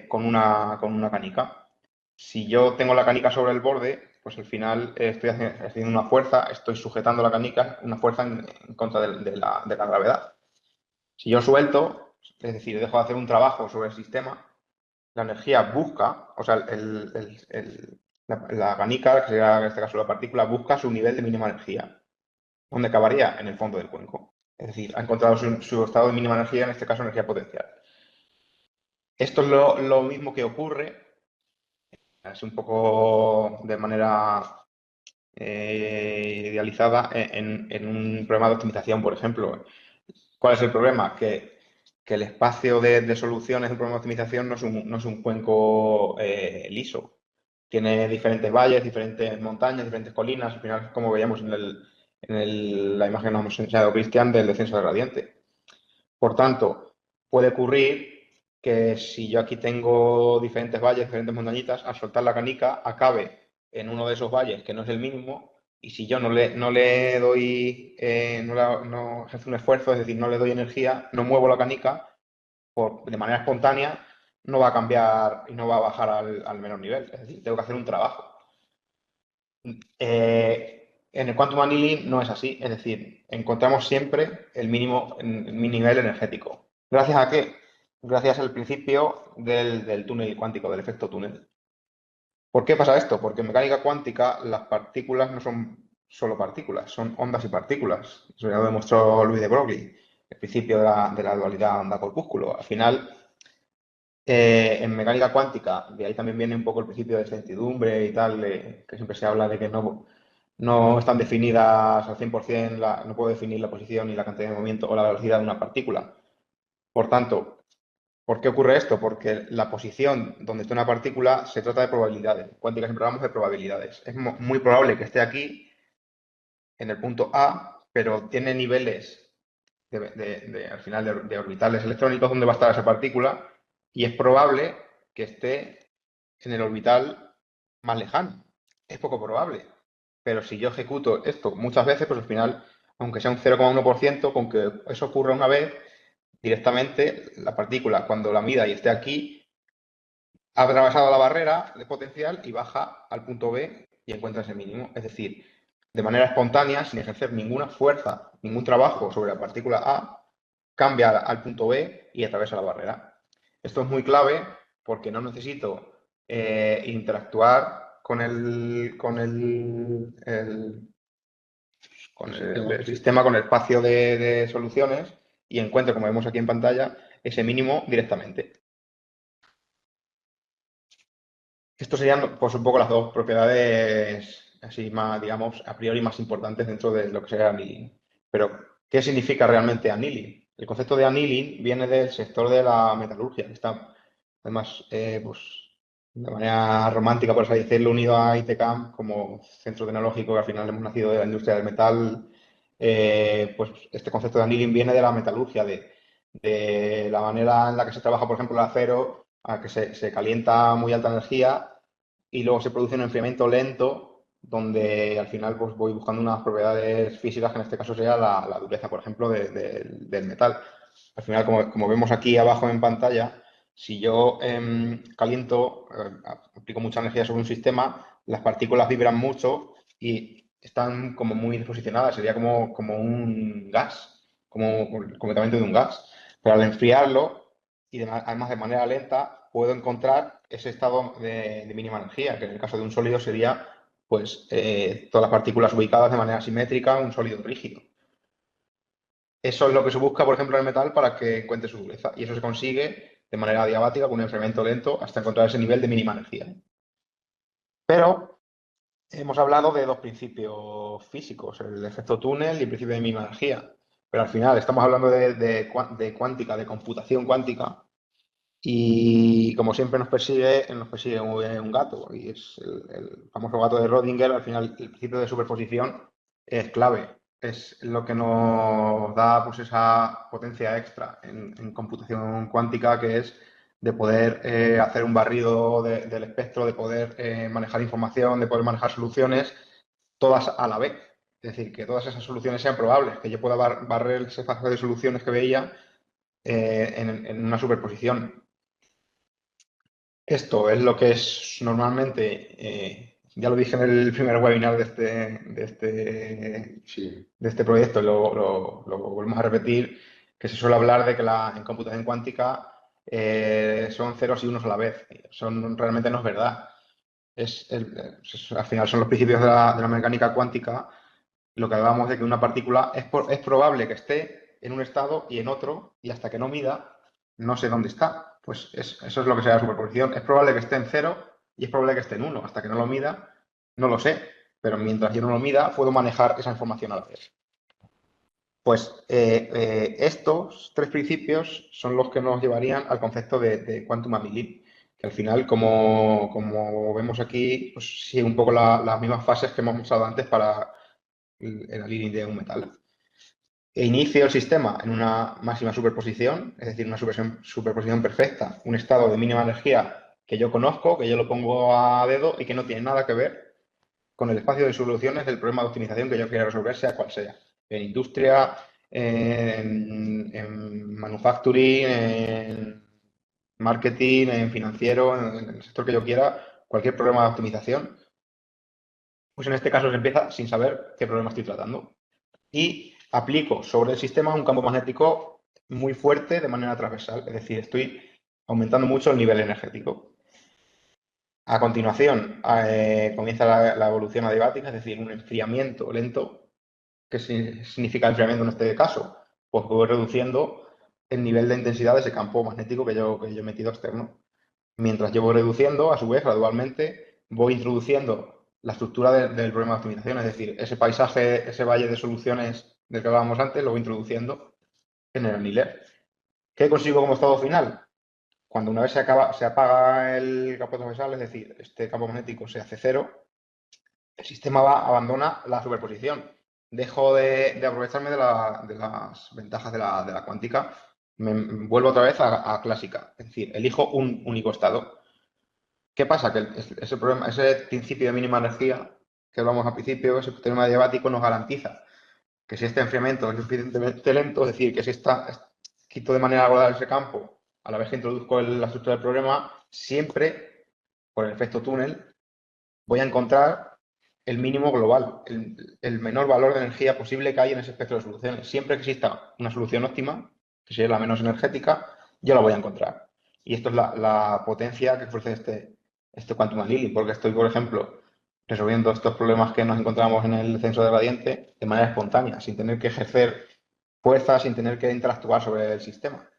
con una canica. Si yo tengo la canica sobre el borde, pues al final estoy haciendo una fuerza, estoy sujetando la canica, una fuerza en contra de la gravedad. Si yo suelto, es decir, dejo de hacer un trabajo sobre el sistema, la energía busca, o sea, la canica, que sería en este caso la partícula, busca su nivel de mínima energía, donde acabaría en el fondo del cuenco. Es decir, ha encontrado su estado de mínima energía, en este caso energía potencial. Esto es lo mismo que ocurre, es un poco de manera idealizada en un programa de optimización, por ejemplo. ¿Cuál es el problema? Que el espacio de soluciones del programa de optimización no es un cuenco liso. Tiene diferentes valles, diferentes montañas, diferentes colinas, al final, como veíamos la imagen que nos hemos enseñado Cristian del descenso de gradiente. Por tanto, puede ocurrir que si yo aquí tengo diferentes valles, diferentes montañitas, al soltar la canica acabe en uno de esos valles que no es el mínimo, y si yo no le doy, no ejerzo un esfuerzo, es decir, no le doy energía, no muevo la canica, de manera espontánea, no va a cambiar y no va a bajar al menor nivel. Es decir, tengo que hacer un trabajo. En el quantum annealing no es así, es decir, encontramos siempre el mi nivel energético. ¿Gracias a qué? Gracias al principio del túnel cuántico, del efecto túnel. ¿Por qué pasa esto? Porque en mecánica cuántica las partículas no son solo partículas, son ondas y partículas. Eso ya lo demostró Louis de Broglie, el principio de la dualidad onda-corpúsculo. Al final, en mecánica cuántica, de ahí también viene un poco el principio de certidumbre y tal, que siempre se habla de que no están definidas al 100%, no puedo definir la posición ni la cantidad de movimiento o la velocidad de una partícula. Por tanto, ¿por qué ocurre esto? Porque la posición donde está una partícula se trata de probabilidades. En cuántica siempre hablamos de probabilidades. Es muy probable que esté aquí, en el punto A, pero tiene niveles al final de orbitales electrónicos donde va a estar esa partícula, y es probable que esté en el orbital más lejano. Es poco probable. Pero si yo ejecuto esto muchas veces, pues al final, aunque sea un 0,1%, con que eso ocurra una vez, directamente la partícula, cuando la mida y esté aquí, ha atravesado la barrera de potencial y baja al punto B y encuentra ese mínimo. Es decir, de manera espontánea, sin ejercer ninguna fuerza, ningún trabajo sobre la partícula A, cambia al punto B y atraviesa la barrera. Esto es muy clave porque no necesito interactuar con el sistema, con el espacio de soluciones, y encuentro, como vemos aquí en pantalla, ese mínimo directamente. Estos serían, pues, un poco las dos propiedades así más, digamos, a priori más importantes dentro de lo que sería annealing. Pero, ¿qué significa realmente annealing? El concepto de annealing viene del sector de la metalurgia, que está, además, pues, de manera romántica, por así decirlo, unido a ITCAM como centro tecnológico, que al final hemos nacido de la industria del metal. Pues este concepto de annealing viene de la metalurgia, de la manera en la que se trabaja, por ejemplo, el acero, a que se calienta a muy alta energía y luego se produce un enfriamiento lento, donde al final pues, voy buscando unas propiedades físicas, que en este caso sería la dureza, por ejemplo, del metal. Al final, como vemos aquí abajo en pantalla, si yo caliento, aplico mucha energía sobre un sistema, las partículas vibran mucho y están como muy disposicionadas, sería como un gas, como completamente de un gas. Pero al enfriarlo, y además de manera lenta, puedo encontrar ese estado de mínima energía, que en el caso de un sólido sería pues todas las partículas ubicadas de manera simétrica, un sólido rígido. Eso es lo que se busca, por ejemplo, en el metal para que encuentre su dureza, y eso se consigue de manera adiabática con un enfriamiento lento hasta encontrar ese nivel de mínima energía. Pero hemos hablado de dos principios físicos, el efecto túnel y el principio de mínima energía. Pero al final estamos hablando de cuántica, de computación cuántica. Y como siempre nos persigue un gato. Y es el famoso gato de Rödinger. Al final, el principio de superposición es clave. Es lo que nos da pues, esa potencia extra en computación cuántica, que es de poder hacer un barrido del espectro, de poder manejar información, de poder manejar soluciones, todas a la vez. Es decir, que todas esas soluciones sean probables, que yo pueda barrer ese espacio de soluciones que veía en una superposición. Esto es lo que es normalmente, ya lo dije en el primer webinar Sí, de este proyecto, lo volvemos a repetir, que se suele hablar de que en computación cuántica son ceros y unos a la vez. Realmente no es verdad. Al final son los principios de la mecánica cuántica lo que hablamos de que una partícula es probable que esté en un estado y en otro, y hasta que no mida, no sé dónde está. Pues eso es lo que sea la superposición. Es probable que esté en cero y es probable que esté en uno. Hasta que no lo mida, no lo sé. Pero mientras yo no lo mida, puedo manejar esa información a la vez. Pues estos tres principios son los que nos llevarían al concepto de quantum annealing, que al final, como vemos aquí, pues sigue un poco las mismas fases que hemos usado antes para el annealing de un metal. Inicio el sistema en una máxima superposición, es decir, una superposición perfecta, un estado de mínima energía que yo conozco, que yo lo pongo a dedo y que no tiene nada que ver con el espacio de soluciones del problema de optimización que yo quiera resolver, sea cual sea. En industria, en manufacturing, en marketing, en financiero, en el sector que yo quiera, cualquier problema de optimización, pues en este caso se empieza sin saber qué problema estoy tratando. Y aplico sobre el sistema un campo magnético muy fuerte de manera transversal, es decir, estoy aumentando mucho el nivel energético. A continuación, comienza la evolución adiabática, es decir, un enfriamiento lento. ¿Qué significa enfriamiento en este caso? Pues voy reduciendo el nivel de intensidad de ese campo magnético que yo he metido externo. Mientras yo voy reduciendo, a su vez, gradualmente, voy introduciendo la estructura del problema de optimización, es decir, ese paisaje, ese valle de soluciones del que hablábamos antes, lo voy introduciendo en el annealer. ¿Qué consigo como estado final? Cuando una vez se apaga el campo transversal, es decir, este campo magnético se hace cero, el sistema abandona la superposición. Dejo de aprovecharme de las ventajas de la cuántica, me vuelvo otra vez a clásica, es decir, elijo un único estado. ¿Qué pasa? Que ese principio de mínima energía que hablamos al principio, ese teorema adiabático nos garantiza que si este enfriamiento es suficientemente lento, es decir, que si quito de manera gradual ese campo, a la vez que introduzco la estructura del problema, siempre, por el efecto túnel, voy a encontrar el mínimo global, el menor valor de energía posible que hay en ese espectro de soluciones. Siempre que exista una solución óptima, que sea la menos energética, yo la voy a encontrar. Y esto es la potencia que ofrece este quantum annealing, porque estoy, por ejemplo, resolviendo estos problemas que nos encontramos en el descenso de gradiente de manera espontánea, sin tener que ejercer fuerza, sin tener que interactuar sobre el sistema.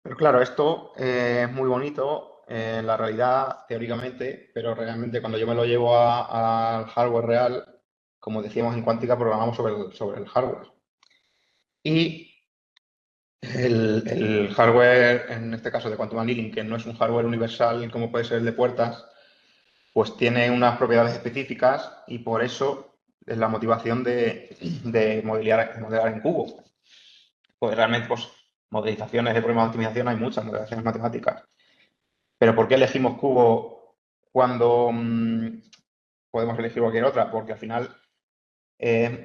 Pero claro, esto es muy bonito en la realidad, teóricamente, pero realmente cuando yo me lo llevo al hardware real, como decíamos en cuántica, programamos sobre el hardware. Y el hardware, en este caso de quantum annealing, que no es un hardware universal como puede ser el de puertas, pues tiene unas propiedades específicas y por eso es la motivación de modelar en cubo. Pues realmente, pues, modelizaciones de problemas de optimización hay muchas, modelizaciones matemáticas. Pero ¿por qué elegimos cubo cuando podemos elegir cualquier otra? Porque al final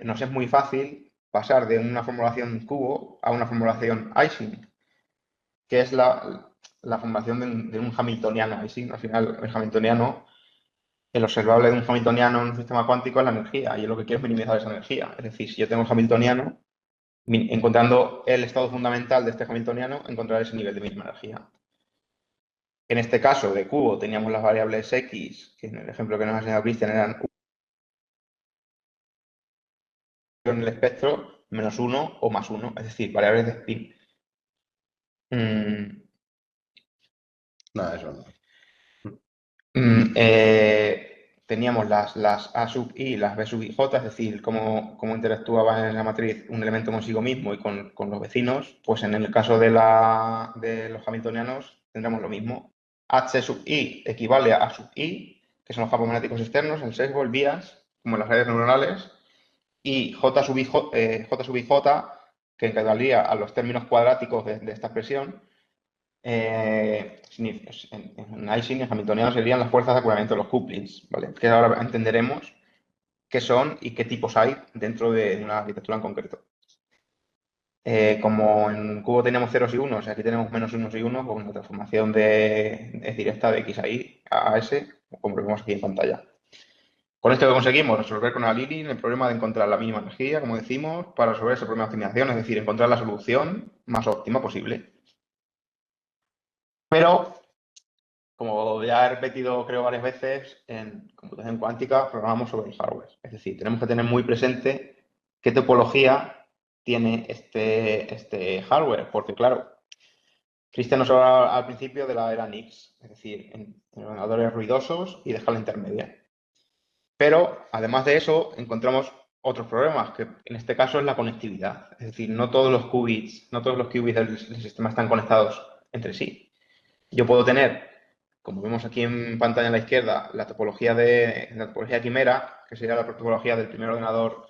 nos es muy fácil pasar de una formulación cubo a una formulación Ising, que es la formulación de un hamiltoniano Ising. Al final, el hamiltoniano, el observable de un hamiltoniano en un sistema cuántico es la energía, y yo lo que quiero es minimizar esa energía. Es decir, si yo tengo un hamiltoniano, encontrando el estado fundamental de este hamiltoniano, encontrar ese nivel de mínima energía. En este caso de cubo teníamos las variables x, que en el ejemplo que nos ha enseñado Cristian eran en el espectro menos 1 o más 1, es decir, variables de spin. Nada, eso no. teníamos las A sub i y las B sub ij, es decir, cómo interactuaba en la matriz un elemento consigo mismo y con los vecinos, pues en el caso de los hamiltonianos tendremos lo mismo. H sub i equivale a A sub i, que son los campos magnéticos externos, el sesgo, el bias, como en las redes neuronales, y J sub ij, que equivaldría a los términos cuadráticos de esta expresión. En Ising, en hamiltoniano, serían las fuerzas de acoplamiento de los couplings, ¿vale? Que ahora entenderemos qué son y qué tipos hay dentro de una arquitectura en concreto. Como en cubo teníamos ceros y unos, y aquí tenemos menos unos y unos, pues la transformación es directa de x a y a s, como vemos aquí en pantalla. Con esto que conseguimos resolver con Lilin el problema de encontrar la mínima energía, como decimos, para resolver ese problema de optimización, es decir, encontrar la solución más óptima posible. Pero, como ya he repetido, creo, varias veces, en computación cuántica programamos sobre el hardware. Es decir, tenemos que tener muy presente qué topología tiene este hardware. Porque, claro, Cristian nos hablaba al principio de la era NIX, es decir, en ordenadores ruidosos y de escala intermedia. Pero, además de eso, encontramos otros problemas, que en este caso es la conectividad. Es decir, no todos los qubits del sistema están conectados entre sí. Yo puedo tener, como vemos aquí en pantalla a la izquierda, la topología quimera, que sería la topología del primer ordenador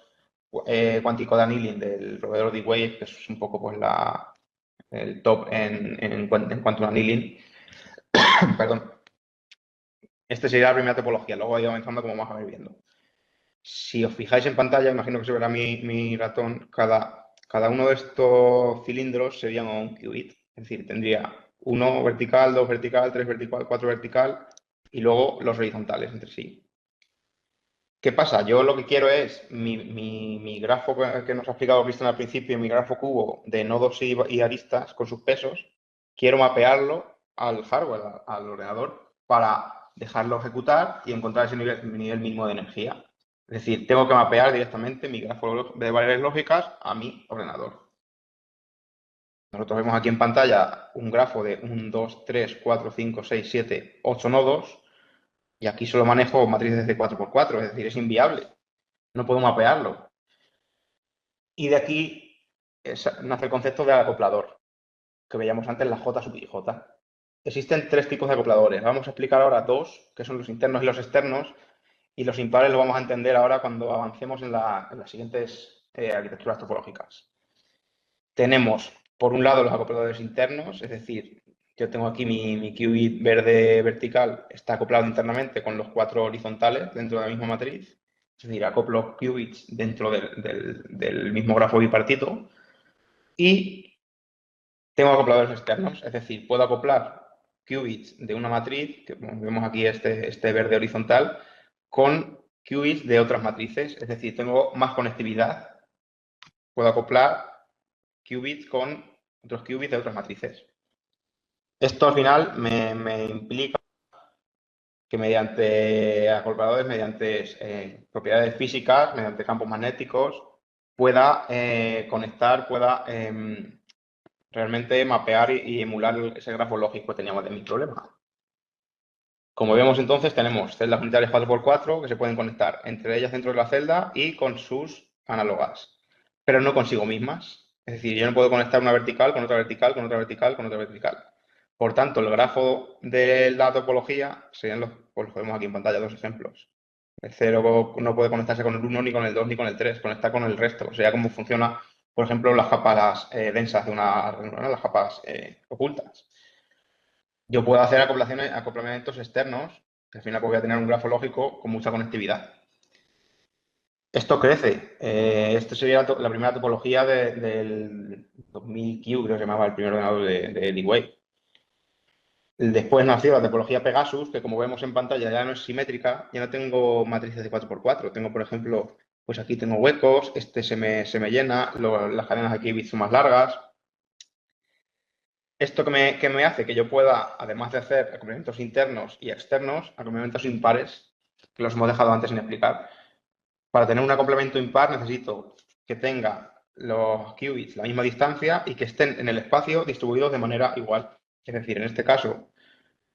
cuántico de annealing del proveedor D-Wave, que es un poco pues, el top en quantum annealing. Perdón. Esta sería la primera topología, luego voy avanzando como vamos a ir viendo. Si os fijáis en pantalla, imagino que se verá mi ratón, cada uno de estos cilindros sería un qubit. Es decir, tendría 1 vertical, 2 vertical, 3 vertical, 4 vertical y luego los horizontales entre sí. ¿Qué pasa? Yo lo que quiero es mi grafo que nos ha explicado Cristian al principio, mi grafo cubo de nodos y aristas con sus pesos, quiero mapearlo al hardware, al ordenador, para dejarlo ejecutar y encontrar ese nivel mínimo de energía. Es decir, tengo que mapear directamente mi grafo de variables lógicas a mi ordenador. Nosotros vemos aquí en pantalla un grafo de 1, 2, 3, 4, 5, 6, 7, 8 nodos y aquí solo manejo matrices de 4×4, es decir, es inviable. No puedo mapearlo. Y de aquí nace el concepto del acoplador, que veíamos antes, la J sub IJ. Existen 3 tipos de acopladores. Vamos a explicar ahora 2, que son los internos y los externos, y los impares lo vamos a entender ahora cuando avancemos en las siguientes arquitecturas topológicas. Tenemos, por un lado, los acopladores internos, es decir, yo tengo aquí mi qubit verde vertical, está acoplado internamente con los 4 horizontales dentro de la misma matriz. Es decir, acoplo qubits dentro del mismo grafo bipartito. Y tengo acopladores externos, es decir, puedo acoplar qubits de una matriz, que vemos aquí este verde horizontal, con qubits de otras matrices. Es decir, tengo más conectividad. Puedo acoplar qubits con otros qubits de otras matrices. Esto al final me implica que mediante acopladores, mediante propiedades físicas, mediante campos magnéticos, pueda conectar, pueda realmente mapear y emular ese grafo lógico que teníamos de mi problema. Como vemos entonces, tenemos celdas unitarias 4×4 que se pueden conectar entre ellas dentro de la celda y con sus análogas, pero no consigo mismas. Es decir, yo no puedo conectar una vertical con otra vertical, con otra vertical, con otra vertical. Por tanto, el grafo de la topología serían pues los que vemos aquí en pantalla, 2 ejemplos. El 0 no puede conectarse con el 1, ni con el 2, ni con el 3, conecta con el resto. O sea, cómo funciona, por ejemplo, las capas densas de una red neuronal, las capas ocultas. Yo puedo hacer acoplamientos externos, que al final voy a tener un grafo lógico con mucha conectividad. Esto crece. Esta sería la primera topología del 2000Q, creo que se llamaba el primer ordenador de D-Wave. Después nació la topología Pegasus, que como vemos en pantalla ya no es simétrica, ya no tengo matrices de 4×4. Tengo, por ejemplo, pues aquí tengo huecos, este se me llena, las cadenas aquí son más largas. ¿Esto que me hace? Que yo pueda, además de hacer acoplamientos internos y externos, acoplamientos impares, que los hemos dejado antes sin explicar. Para tener un acoplamiento impar necesito que tenga los qubits la misma distancia y que estén en el espacio distribuidos de manera igual. Es decir, en este caso,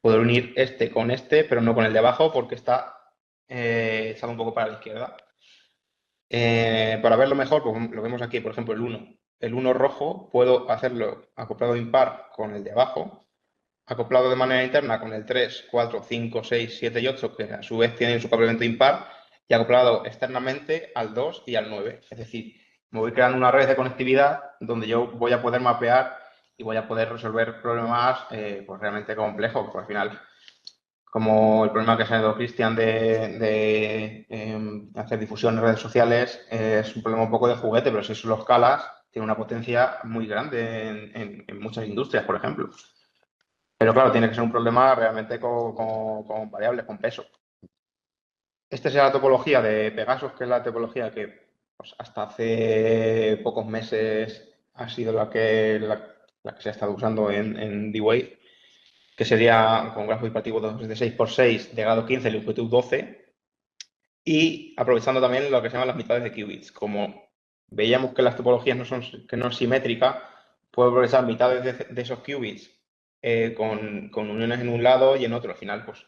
puedo unir este con este, pero no con el de abajo porque está echado un poco para la izquierda. Para verlo mejor, pues lo vemos aquí, por ejemplo, el 1. El 1 rojo puedo hacerlo acoplado impar con el de abajo, acoplado de manera interna con el 3, 4, 5, 6, 7 y 8, que a su vez tienen su complemento impar, y acoplado externamente al 2 y al 9. Es decir, me voy creando una red de conectividad donde yo voy a poder mapear y voy a poder resolver problemas pues realmente complejos, porque al final, como el problema que ha tenido Cristian de hacer difusión en redes sociales, es un problema un poco de juguete, pero si eso lo escalas, tiene una potencia muy grande en muchas industrias, por ejemplo. Pero claro, tiene que ser un problema realmente con variables, con peso. Esta es la topología de Pegasus, que es la topología que pues, hasta hace pocos meses ha sido la que se ha estado usando en D-Wave, que sería con grafo hiperactivo de 6x6 de grado 15, longitud 12, y aprovechando también lo que se llaman las mitades de qubits. Como veíamos que las topologías no es simétrica, puedo aprovechar mitades de esos qubits con uniones en un lado y en otro. Al final, pues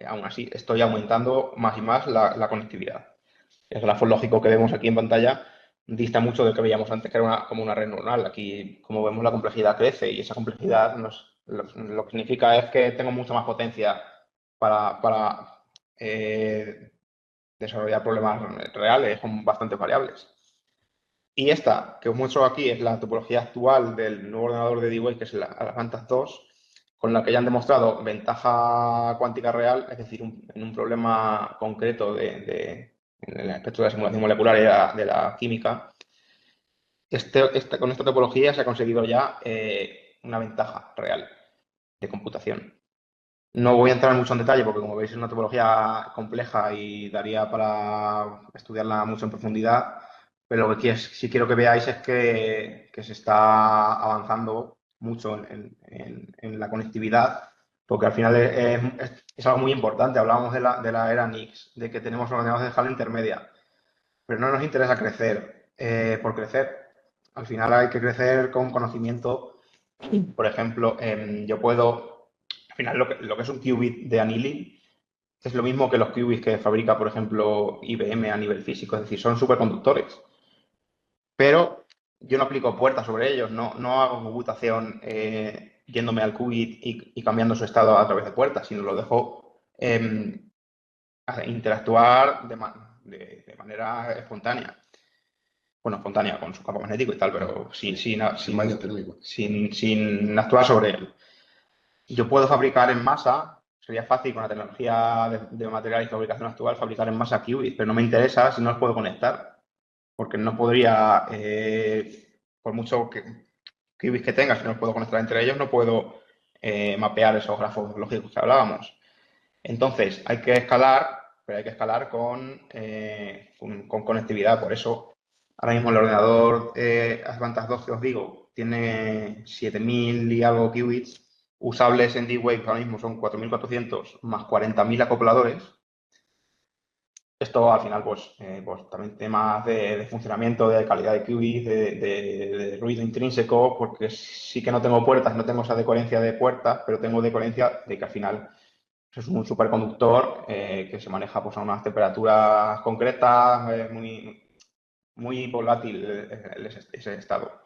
aún así estoy aumentando más y más la conectividad. El grafo lógico que vemos aquí en pantalla dista mucho del que veíamos antes, que era como una red neuronal. Aquí, como vemos, la complejidad crece y esa complejidad lo que significa es que tengo mucha más potencia para desarrollar problemas reales con bastantes variables. Y esta que os muestro aquí es la topología actual del nuevo ordenador de D-Wave, que es la Advantage 2, con la que ya han demostrado ventaja cuántica real, es decir, en un problema concreto en el aspecto de la simulación molecular y de la química. Con esta topología se ha conseguido ya una ventaja real de computación. No voy a entrar mucho en detalle porque, como veis, es una topología compleja y daría para estudiarla mucho en profundidad, pero lo que sí quiero que veáis es que se está avanzando mucho en la conectividad, porque al final es algo muy importante. Hablábamos de la era NICS, de que tenemos ordenadores de escala intermedia, pero no nos interesa crecer por crecer. Al final hay que crecer con conocimiento. Por ejemplo, yo puedo, al final lo que es un qubit de annealing es lo mismo que los qubits que fabrica, por ejemplo, IBM a nivel físico, es decir, son superconductores. Pero yo no aplico puertas sobre ellos, no hago computación yéndome al qubit y cambiando su estado a través de puertas, sino lo dejo interactuar de manera espontánea. Bueno, espontánea con su campo magnético y tal, pero sin actuar sobre él. Yo puedo fabricar en masa, sería fácil con la tecnología de material y fabricación actual fabricar en masa qubits, pero no me interesa si no los puedo conectar, porque no podría, por mucho qubits que tenga, si no los puedo conectar entre ellos, no puedo mapear esos grafos lógicos que hablábamos. Entonces, hay que escalar, pero hay que escalar con conectividad. Por eso, ahora mismo el ordenador Advantage 2 que os digo tiene 7000 y algo qubits usables en D-Wave. Ahora mismo son 4400 más 40.000 acopladores. Esto al final, pues también temas de funcionamiento, de calidad de qubits, de ruido intrínseco, porque sí que no tengo puertas, no tengo esa decoherencia de puertas, pero tengo decoherencia de que al final es un superconductor que se maneja pues, a unas temperaturas concretas, muy volátil ese estado.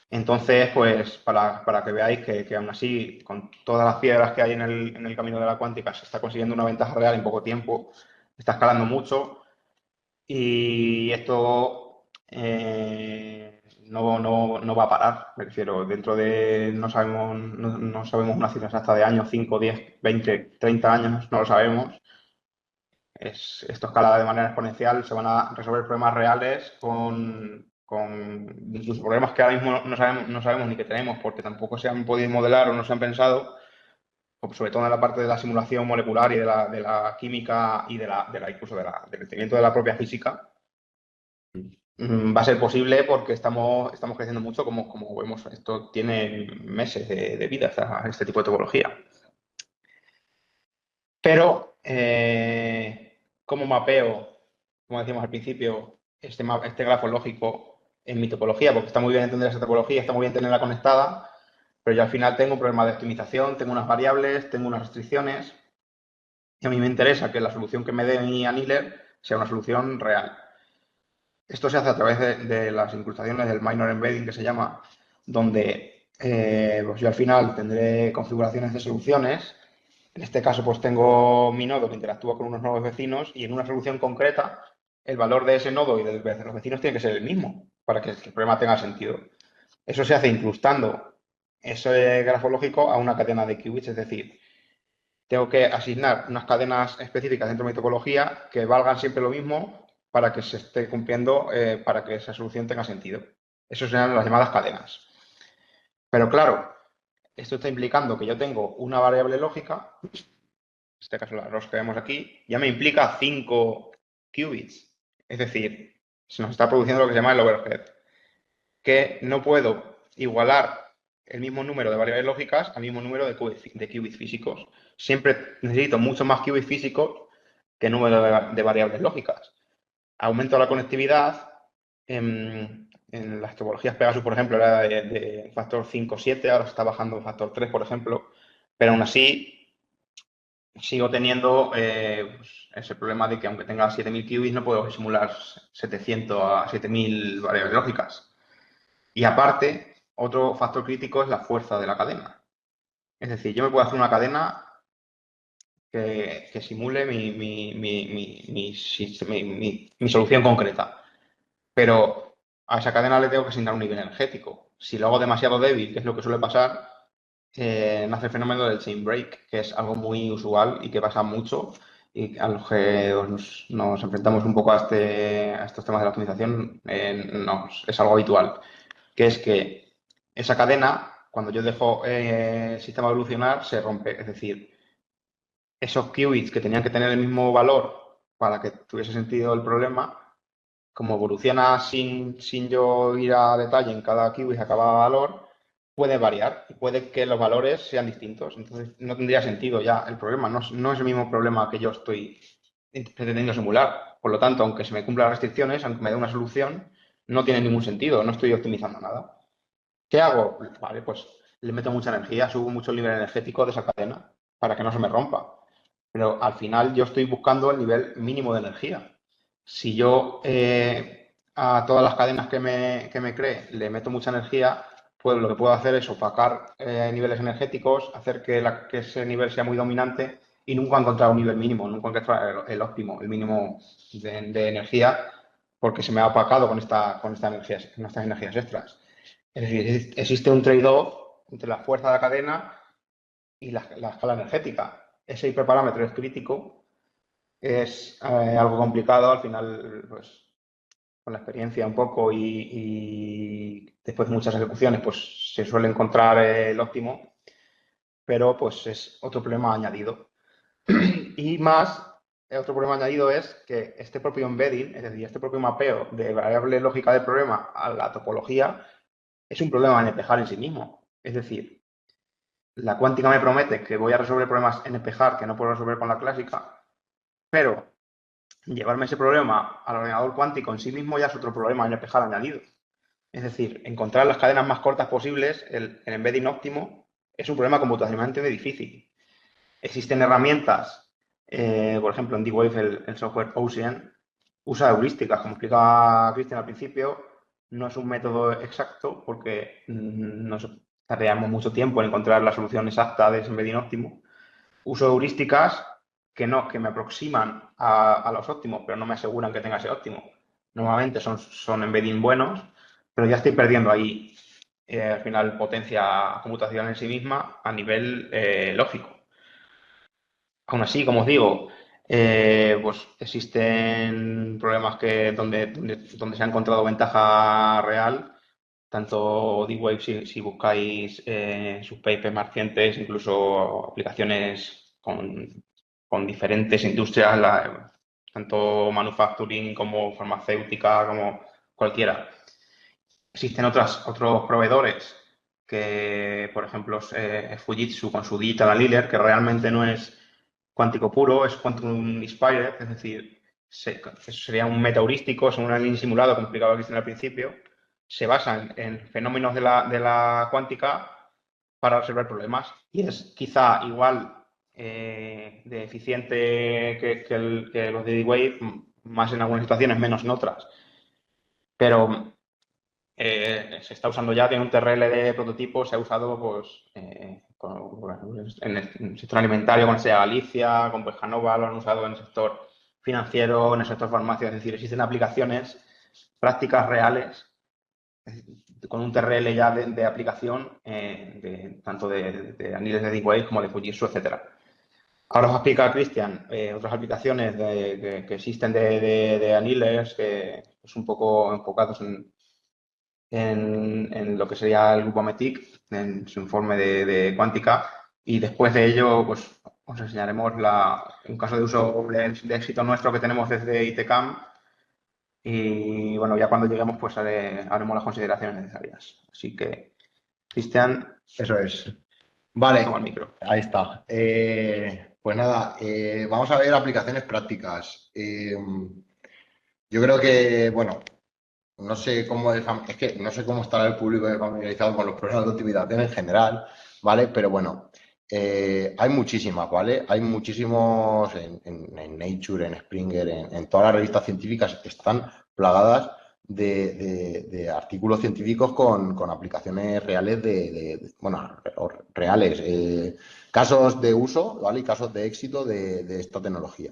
Entonces, pues para que veáis que aún así, con todas las piedras que hay en el camino de la cuántica, se está consiguiendo una ventaja real en poco tiempo, está escalando mucho y esto no va a parar. Me refiero, dentro de, no sabemos una cifra exacta de años, 5, 10, 20, 30 años, no lo sabemos. Esto escala de manera exponencial, se van a resolver problemas reales con incluso problemas que ahora mismo no sabemos ni que tenemos porque tampoco se han podido modelar o no se han pensado, sobre todo en la parte de la simulación molecular y de la química y incluso del entendimiento de la propia física. Va a ser posible porque estamos creciendo mucho, como vemos, esto tiene meses de vida, este tipo de topología. Pero, ¿cómo mapeo, como decíamos al principio, este grafo lógico en mi topología? Porque está muy bien entender esa topología, está muy bien tenerla conectada, pero yo al final tengo un problema de optimización, tengo unas variables, tengo unas restricciones. Y a mí me interesa que la solución que me dé mi annealer sea una solución real. Esto se hace a través de las incrustaciones del minor embedding, que se llama, donde pues yo al final tendré configuraciones de soluciones. En este caso, pues tengo mi nodo que interactúa con unos nodos vecinos y en una solución concreta, el valor de ese nodo y de los vecinos tiene que ser el mismo para que el problema tenga sentido. Eso se hace incrustando ese grafo lógico a una cadena de qubits, es decir, tengo que asignar unas cadenas específicas dentro de mi topología que valgan siempre lo mismo para que se esté cumpliendo, para que esa solución tenga sentido. Eso serán las llamadas cadenas. Pero claro, esto está implicando que yo tengo una variable lógica, en este caso la ROS que vemos aquí, ya me implica 5 qubits. Es decir, se nos está produciendo lo que se llama el overhead, que no puedo igualar el mismo número de variables lógicas al mismo número de qubits físicos. Siempre necesito mucho más qubits físicos que número de variables lógicas. Aumento la conectividad. En las topologías Pegasus, por ejemplo, era de factor 5 o 7, ahora está bajando un factor 3, por ejemplo, pero aún así sigo teniendo pues, ese problema de que aunque tenga 7000 qubits no puedo simular 700 a 7000 variables lógicas. Y aparte, otro factor crítico es la fuerza de la cadena. Es decir, yo me puedo hacer una cadena que simule mi solución concreta, pero a esa cadena le tengo que asignar un nivel energético. Si lo hago demasiado débil, que es lo que suele pasar, nace el fenómeno del chain break, que es algo muy usual y que pasa mucho y a los que nos enfrentamos un poco a estos temas de la optimización, es algo habitual, que es que esa cadena, cuando yo dejo el sistema evolucionar, se rompe. Es decir, esos qubits que tenían que tener el mismo valor para que tuviese sentido el problema, como evoluciona sin yo ir a detalle en cada qubit a cada valor, puede variar y puede que los valores sean distintos. Entonces, no tendría sentido ya el problema. No es el mismo problema que yo estoy pretendiendo simular. Por lo tanto, aunque se me cumplan las restricciones, aunque me dé una solución, no tiene ningún sentido. No estoy optimizando nada. ¿Qué hago? Vale, pues le meto mucha energía, subo mucho el nivel energético de esa cadena para que no se me rompa. Pero al final yo estoy buscando el nivel mínimo de energía. Si yo a todas las cadenas que me cree le meto mucha energía, pues lo que puedo hacer es opacar niveles energéticos, hacer que ese nivel sea muy dominante y nunca encontrar un nivel mínimo, nunca encontrar el óptimo, el mínimo de energía, porque se me ha opacado con estas energías extras. Es decir, existe un trade-off entre la fuerza de la cadena y la escala energética. Ese hiperparámetro es crítico, es algo complicado, al final, pues, con la experiencia un poco y después de muchas ejecuciones, pues se suele encontrar el óptimo, pero pues es otro problema añadido. Y más, otro problema añadido es que este propio embedding, es decir, este propio mapeo de variable lógica del problema a la topología, es un problema NP-hard en sí mismo. Es decir, la cuántica me promete que voy a resolver problemas NP-hard que no puedo resolver con la clásica, pero llevarme ese problema al ordenador cuántico en sí mismo ya es otro problema NP-hard añadido. Es decir, encontrar las cadenas más cortas posibles, el embedding óptimo, es un problema computacionalmente muy difícil. Existen herramientas, por ejemplo, en D-Wave el software Ocean usa heurísticas, como explicaba Cristian al principio. No es un método exacto porque nos tardamos mucho tiempo en encontrar la solución exacta de ese embedding óptimo. Uso heurísticas que me aproximan a los óptimos, pero no me aseguran que tenga ese óptimo. Normalmente son embedding buenos, pero ya estoy perdiendo ahí, al final, potencia computacional en sí misma a nivel lógico. Aún así, como os digo, pues existen problemas donde se ha encontrado ventaja real, tanto D-Wave si buscáis sus papers más recientes, incluso aplicaciones con diferentes industrias, tanto manufacturing como farmacéutica, como cualquiera. Existen otros proveedores que, por ejemplo, es Fujitsu con su Digital Annealer, que realmente no es cuántico puro, es quantum inspired, es decir, eso sería un metaheurístico, es un análisis simulado, como explicaba Cristian al principio, se basan en fenómenos de la cuántica para resolver problemas. Y es quizá igual de eficiente que los de D-Wave, más en algunas situaciones, menos en otras. Pero se está usando ya, tiene un TRL de prototipo, se ha usado pues, en el sector alimentario con SEA Galicia, con Pescanova, lo han usado en el sector financiero, en el sector farmacia, es decir, existen aplicaciones prácticas reales con un TRL ya de aplicación, tanto de anillos de D-Wave como de Fujitsu, etcétera. Ahora os va a explicar Cristian otras aplicaciones que existen de anilers, que es un poco enfocados en lo que sería el grupo METIC, en su informe de cuántica, y después de ello pues, os enseñaremos un caso de uso de éxito nuestro que tenemos desde ITCAM, y bueno, ya cuando lleguemos pues haremos las consideraciones necesarias. Así que, Cristian, Eso es. Vale, toma el micro. ahí está. Pues nada, vamos a ver aplicaciones prácticas. Yo creo que, bueno, no sé cómo es que no sé cómo estará el público familiarizado con los problemas de optimización en general, ¿vale? Pero bueno, hay muchísimas, ¿vale? Hay muchísimos en Nature, en Springer, en todas las revistas científicas están plagadas de artículos científicos con aplicaciones reales bueno, reales, casos de uso, ¿vale? Y casos de éxito de esta tecnología.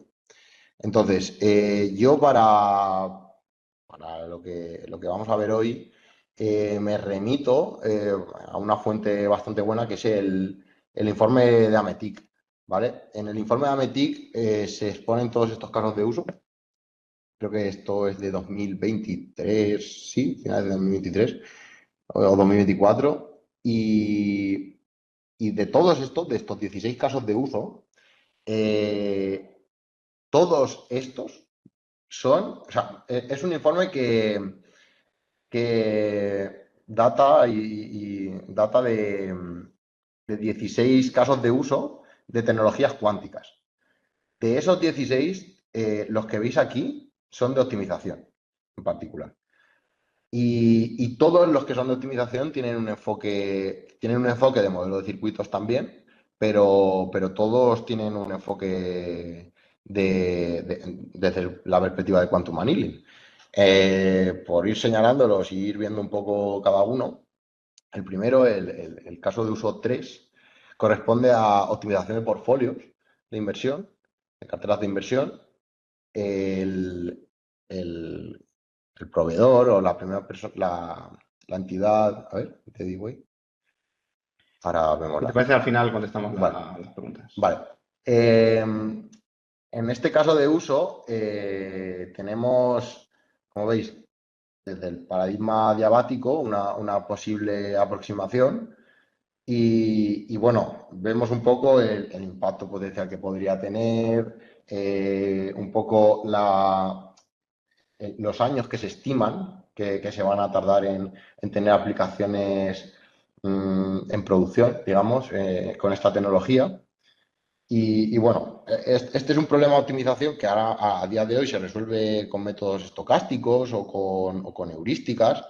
Entonces, yo para lo que vamos a ver hoy, me remito a una fuente bastante buena que es el informe de Ametic, ¿vale? En el informe de Ametic se exponen todos estos casos de uso. Creo que esto es de 2023, sí, finales de 2023 o 2024. Y de todos estos, de estos 16 casos de uso, todos estos son, o sea, es un informe que data y data de 16 casos de uso de tecnologías cuánticas. De esos 16, los que veis aquí son de optimización en particular. Y todos los que son de optimización tienen un enfoque de modelo de circuitos también, pero todos tienen un enfoque desde la perspectiva de Quantum Annealing. Por ir señalándolos y ir viendo un poco cada uno, el primero, el caso de uso 3, corresponde a optimización de portfolios de inversión, de carteras de inversión. El, el proveedor o la primera persona, la entidad, a ver, te digo ahí. Ahora vemos Si te parece, al final contestamos Vale. las preguntas. Vale. En este caso de uso, tenemos, como veis, desde el paradigma diabático, una posible aproximación. Y bueno, vemos un poco el impacto potencial que podría tener, un poco los años que se estiman que se van a tardar en tener aplicaciones en producción, digamos, con esta tecnología. Y bueno, este es un problema de optimización que ahora a día de hoy se resuelve con métodos estocásticos o con heurísticas.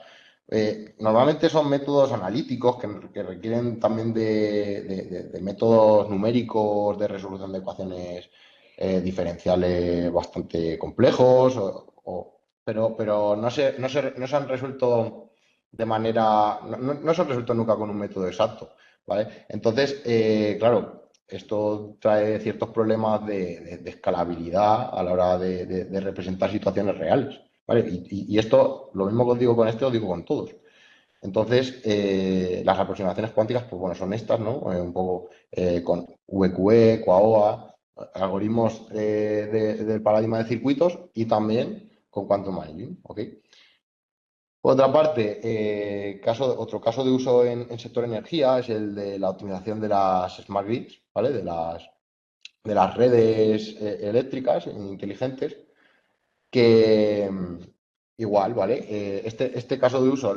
Normalmente son métodos analíticos que requieren también de métodos numéricos de resolución de ecuaciones diferenciales bastante complejos, pero no se han resuelto de manera, no se han resuelto nunca con un método exacto, ¿vale? Entonces, claro, esto trae ciertos problemas de escalabilidad a la hora de representar situaciones reales, ¿vale? Y esto, lo mismo que os digo con este, lo digo con todos. Entonces, las aproximaciones cuánticas, pues bueno, son estas, ¿no? Un poco con VQE, QAOA, algoritmos del paradigma de circuitos y también con Quantum Annealing, ¿ok? Por otra parte, otro caso de uso en sector energía es el de la optimización de las smart grids, ¿vale? De las redes eléctricas inteligentes, que igual, ¿vale? Este caso de uso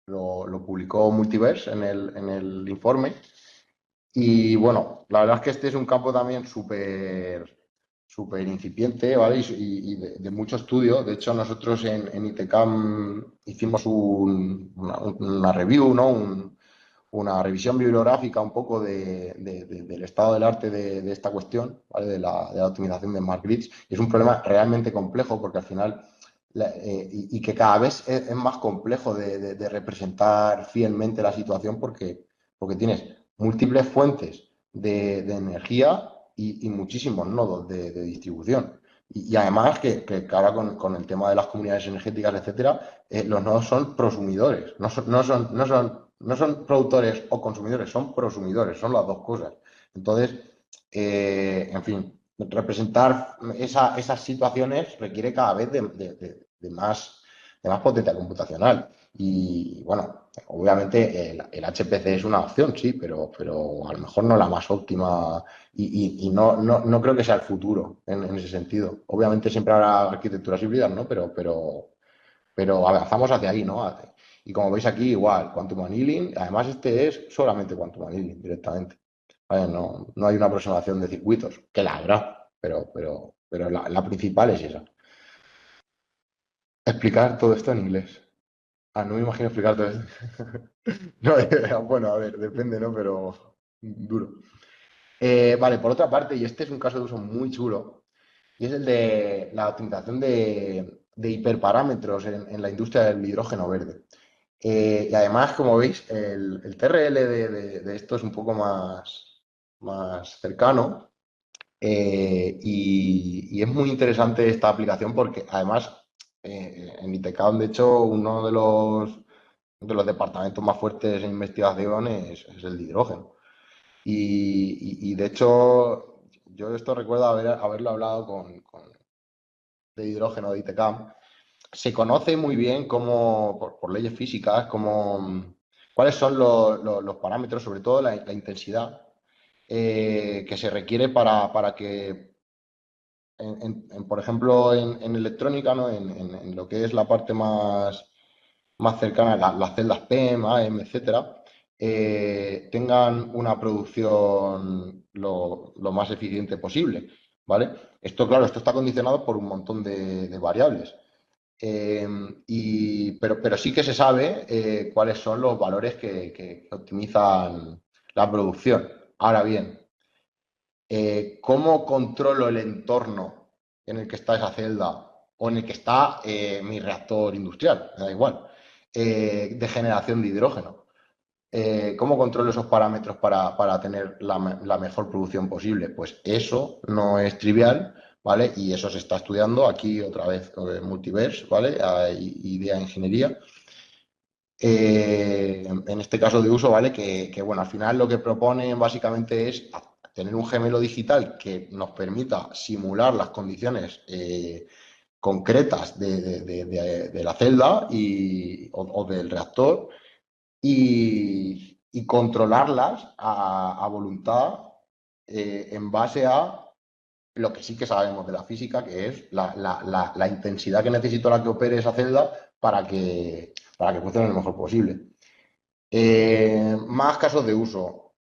lo publicó Multiverse en el informe. Y bueno, la verdad es que este es un campo también súper incipiente, ¿vale? Y de mucho estudio. De hecho, nosotros en ITCAM hicimos una review, ¿no? una revisión bibliográfica un poco del estado del arte de esta cuestión, ¿vale? De la optimización de smart grids. Es un problema realmente complejo porque al final, y que cada vez es más complejo de representar fielmente la situación porque tienes múltiples fuentes de energía y muchísimos nodos de distribución. Y además que ahora con el tema de las comunidades energéticas, etcétera, los nodos son prosumidores, no son productores o consumidores, son prosumidores, son las dos cosas. Entonces, en fin, representar esas situaciones requiere cada vez de más potencia computacional. Y bueno, obviamente el HPC es una opción, sí, pero a lo mejor no la más óptima y no creo que sea el futuro en ese sentido. Obviamente siempre habrá arquitecturas híbridas, ¿no? Pero avanzamos hacia ahí, ¿no? Y como veis aquí, igual, Quantum Annealing, además este es solamente Quantum Annealing directamente. ¿Vale? No hay una aproximación de circuitos, que la habrá, pero la principal es esa. Explicar todo esto en inglés. No me imagino explicar todo esto. No, bueno, a ver, depende, ¿no? Pero duro. Vale, por otra parte, y este es un caso de uso muy chulo, y es el de la optimización de hiperparámetros en la industria del hidrógeno verde. Y además, como veis, el TRL de esto es un poco más cercano y es muy interesante esta aplicación porque además en ITCAM, de hecho, uno de los departamentos más fuertes en investigación es el de hidrógeno. Y de hecho, yo esto recuerdo haberlo hablado de hidrógeno de ITCAM. Se conoce muy bien por leyes físicas, cuáles son los parámetros, sobre todo la intensidad que se requiere para que, por ejemplo, en electrónica, ¿no? En lo que es la parte más cercana, las celdas PEM, AM, etcétera, tengan una producción lo más eficiente posible, ¿vale? Esto, claro, esto está condicionado por un montón de variables. Pero sí que se sabe cuáles son los valores que optimizan la producción. Ahora bien, ¿cómo controlo el entorno en el que está esa celda o en el que está mi reactor industrial? Me da igual. De generación de hidrógeno. ¿Cómo controlo esos parámetros para tener la mejor producción posible? Pues eso no es trivial, ¿vale? Y eso se está estudiando aquí otra vez, Multiverse, ¿vale? Idea Ingeniería. En este caso de uso, ¿vale? Que, bueno, al final lo que proponen básicamente es tener un gemelo digital que nos permita simular las condiciones concretas de la celda o del reactor y controlarlas a voluntad en base a lo que sí que sabemos de la física, que es la intensidad que necesito la que opere esa celda para que funcione lo mejor posible. Más casos de uso.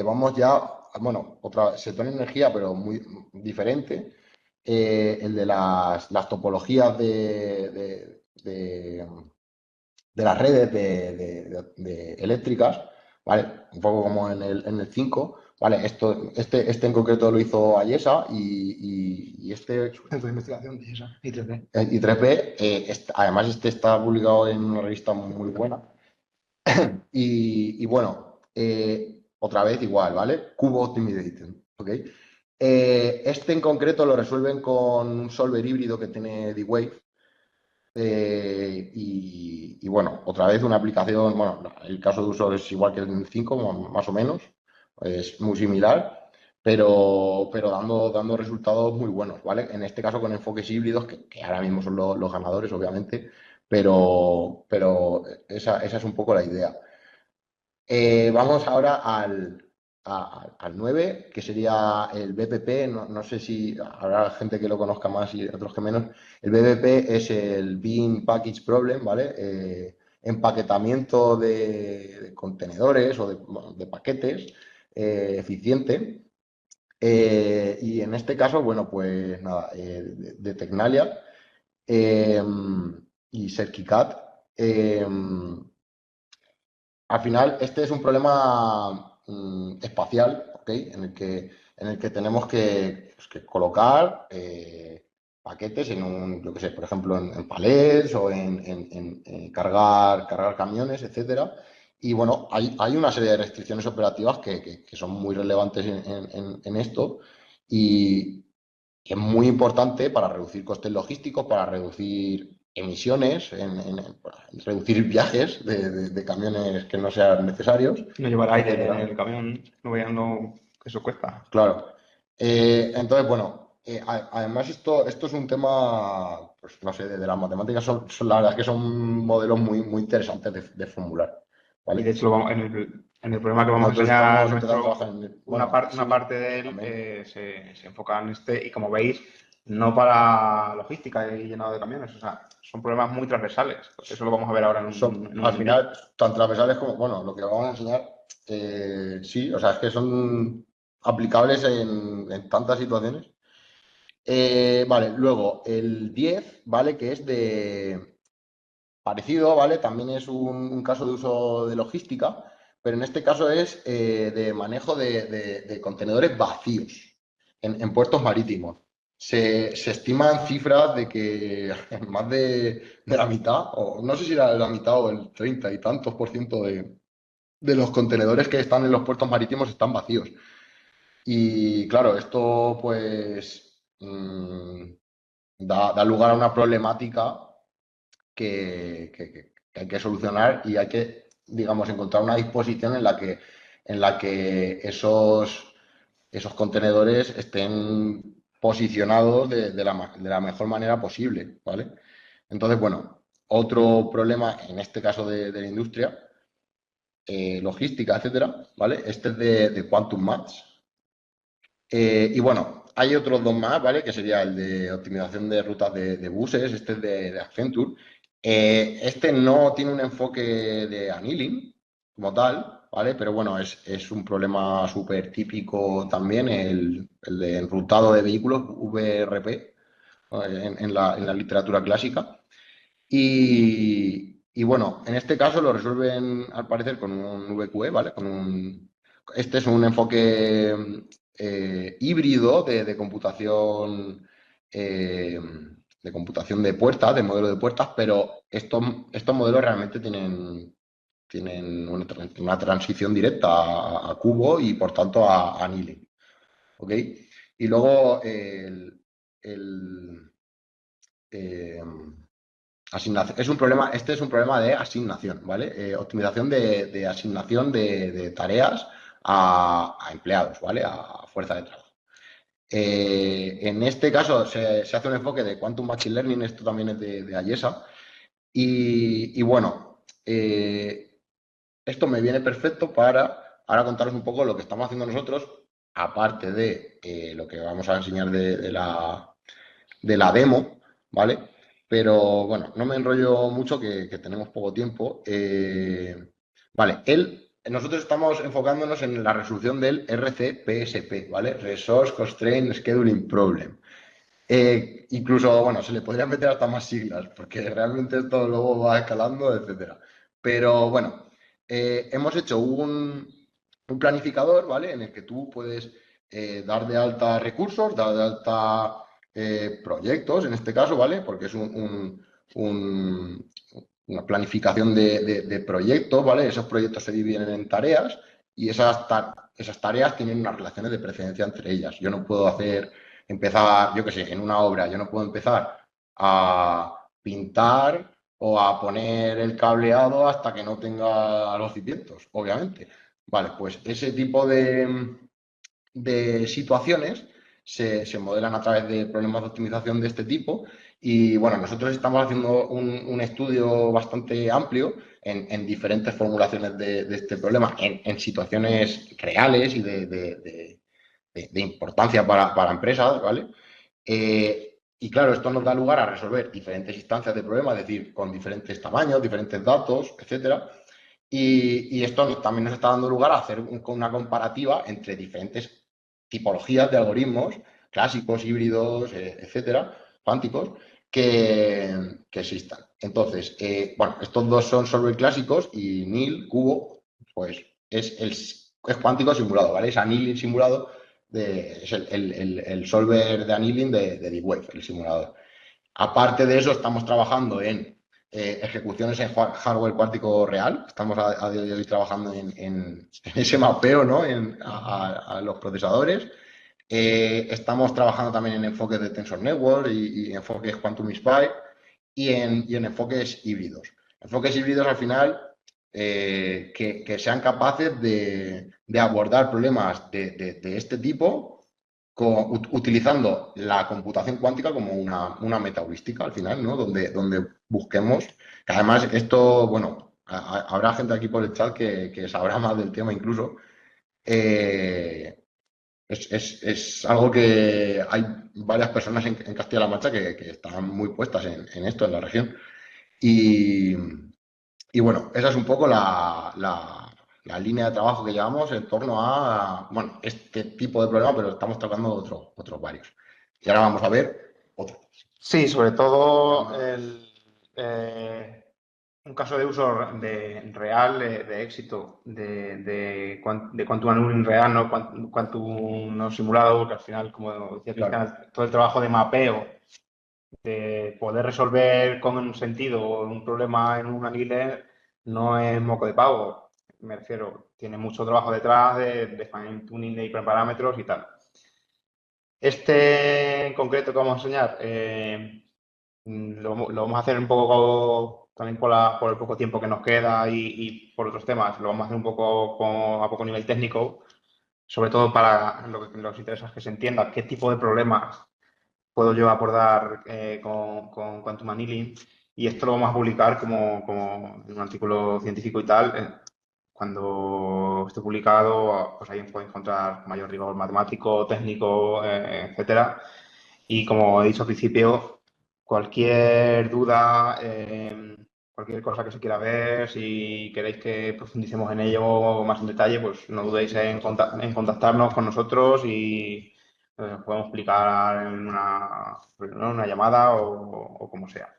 Vamos ya, bueno, otra sector de energía, pero muy diferente. El de las topologías de las redes eléctricas, ¿vale? Un poco como en el 5, ¿vale? Este en concreto lo hizo Ayesa y este Centro de investigación de IESA, I3D. I3P, además este está publicado en una revista muy buena. Y bueno, otra vez igual, ¿vale? Cubo Optimization, ¿ok? Este en concreto lo resuelven con un solver híbrido que tiene D-Wave. Y bueno, otra vez una aplicación, bueno, el caso de uso es igual que el 5, más o menos, es muy similar, pero dando resultados muy buenos, ¿vale? En este caso con enfoques híbridos, que ahora mismo son los ganadores, obviamente, pero esa es un poco la idea. Vamos ahora al 9, que sería el BPP. No sé si habrá gente que lo conozca más y otros que menos. El BPP es el Bin Package Problem, ¿vale? Empaquetamiento de contenedores o de paquetes eficiente. Y en este caso, bueno, pues nada, de Tecnalia y Certicat. al final este es un problema espacial, ¿ok? En el que tenemos pues, que colocar paquetes en yo qué sé, por ejemplo, en palets o en cargar camiones, etcétera. Y bueno, hay una serie de restricciones operativas que son muy relevantes en esto y que es muy importante para reducir costes logísticos, para reducir emisiones, reducir viajes de camiones que no sean necesarios, No llevar aire en etcétera. el camión, no vean lo que eso cuesta. Claro. Entonces, bueno, además esto es un tema, pues no sé, de las matemáticas la verdad es que son modelos muy interesantes de formular, Y de ¿vale? hecho, en el programa que vamos a Nosotros enseñar estamos empezando a nuestro, trabajar en, bueno, una sí, parte de él también. se enfoca en este, y como veis, no para logística y llenado de camiones, o sea, son problemas muy transversales. Eso lo vamos a ver ahora en Al un vídeo. final, tan transversales como, bueno, lo que vamos a enseñar, sí, o sea, es que son aplicables en tantas situaciones. Vale, luego el 10, ¿vale? Que es de parecido, ¿vale? También es un caso de uso de logística, pero en este caso es de manejo de contenedores vacíos en puertos marítimos. Se estiman cifras de que más de la mitad, o no sé si era la mitad o el 30 y tantos por ciento de los contenedores que están en los puertos marítimos están vacíos. Y claro, esto pues da lugar a una problemática que hay que solucionar y hay que, digamos, encontrar una disposición en la que esos contenedores estén posicionados de la mejor manera posible, ¿vale? Entonces, bueno, otro problema, en este caso de la industria, logística, etcétera, ¿vale? Este es de Quantum Maps. Y bueno, hay otros dos más, ¿vale? Que sería el de optimización de rutas de buses, este es de Accenture. Este no tiene un enfoque de annealing como tal, ¿vale? Pero bueno, es un problema súper típico también, el de enrutado de vehículos, VRP, en la literatura clásica. Y bueno, en este caso lo resuelven al parecer con un VQE, ¿vale? Este es un enfoque híbrido eh, de computación de puertas, de modelo de puertas, pero estos modelos realmente tienen una transición directa a cubo y por tanto a annealing, ¿ok? Y luego el, eh, es un problema, este es un problema de asignación, ¿vale? Optimización de asignación de tareas a empleados, ¿vale? A fuerza de trabajo. En este caso se hace un enfoque de Quantum Machine Learning, esto también es de Ayesa, y bueno, esto me viene perfecto para ahora contaros un poco lo que estamos haciendo nosotros, aparte de lo que vamos a enseñar de la demo, ¿vale? Pero bueno, no me enrollo mucho que tenemos poco tiempo. Vale, nosotros estamos enfocándonos en la resolución del RCPSP, ¿vale? Resource Constraint Scheduling Problem. Incluso, bueno, se le podría meter hasta más siglas, porque realmente esto luego va escalando, etcétera. Pero bueno, hemos hecho un planificador, ¿vale? En el que tú puedes dar de alta recursos, dar de alta proyectos, en este caso, ¿vale? Porque es una planificación de proyectos, ¿vale? Esos proyectos se dividen en tareas y esas tareas tienen unas relaciones de precedencia entre ellas. Yo no puedo empezar, yo qué sé, en una obra, yo no puedo empezar a pintar o a poner el cableado hasta que no tenga los cimientos, obviamente. Vale, pues ese tipo de situaciones se modelan a través de problemas de optimización de este tipo y bueno, nosotros estamos haciendo un estudio bastante amplio en diferentes formulaciones de este problema, en situaciones reales y de importancia para empresas, ¿vale? Y claro, esto nos da lugar a resolver diferentes instancias de problema, es decir, con diferentes tamaños, diferentes datos, etcétera. Y esto también nos está dando lugar a hacer una comparativa entre diferentes tipologías de algoritmos clásicos, híbridos, etcétera, cuánticos, que existan. Entonces, bueno, estos dos son solver clásicos y NIL, cubo, pues es cuántico simulado, ¿vale? Es annealing simulado, es el solver de annealing de D-Wave, el simulador. Aparte de eso, estamos trabajando en ejecuciones en hardware cuántico real. Estamos a día de hoy trabajando en ese mapeo, ¿no? A los procesadores. Estamos trabajando también en enfoques de Tensor Network y enfoques Quantum Inspire y en enfoques híbridos. Enfoques híbridos al final que sean capaces de abordar problemas de este tipo utilizando la computación cuántica como una meta heurística al final, ¿no? Donde busquemos, que además esto, bueno, habrá gente aquí por el chat que sabrá más del tema incluso. Es algo que hay varias personas en Castilla-La Mancha que están muy puestas en esto, en la región. Y, y bueno, esa es un poco la línea de trabajo que llevamos en torno a, bueno, este tipo de problema, pero estamos tocando otros varios. Y ahora vamos a ver otro. Sí, sobre todo un caso de uso real, de éxito, de Quantum Annealing real, no Quantum no simulado, porque al final, como decía Cristian, Claro. todo el trabajo de mapeo, de poder resolver con un sentido un problema en un annealer, no es moco de pavo. Me refiero, tiene mucho trabajo detrás de fine tuning de hiperparámetros y tal. Este en concreto que vamos a enseñar, lo vamos a hacer un poco también por el poco tiempo que nos queda y por otros temas. Lo vamos a hacer un poco a poco nivel técnico, sobre todo para lo que nos interesa es que se entienda qué tipo de problemas puedo yo abordar con Quantum Annealing. Y esto lo vamos a publicar como en un artículo científico y tal. Cuando esté publicado, pues ahí podéis encontrar mayor rigor matemático, técnico, etcétera. Y como he dicho al principio, cualquier duda, cualquier cosa que se quiera ver, si queréis que profundicemos en ello más en detalle, pues no dudéis en contactarnos con nosotros y os podemos explicar en una llamada o como sea.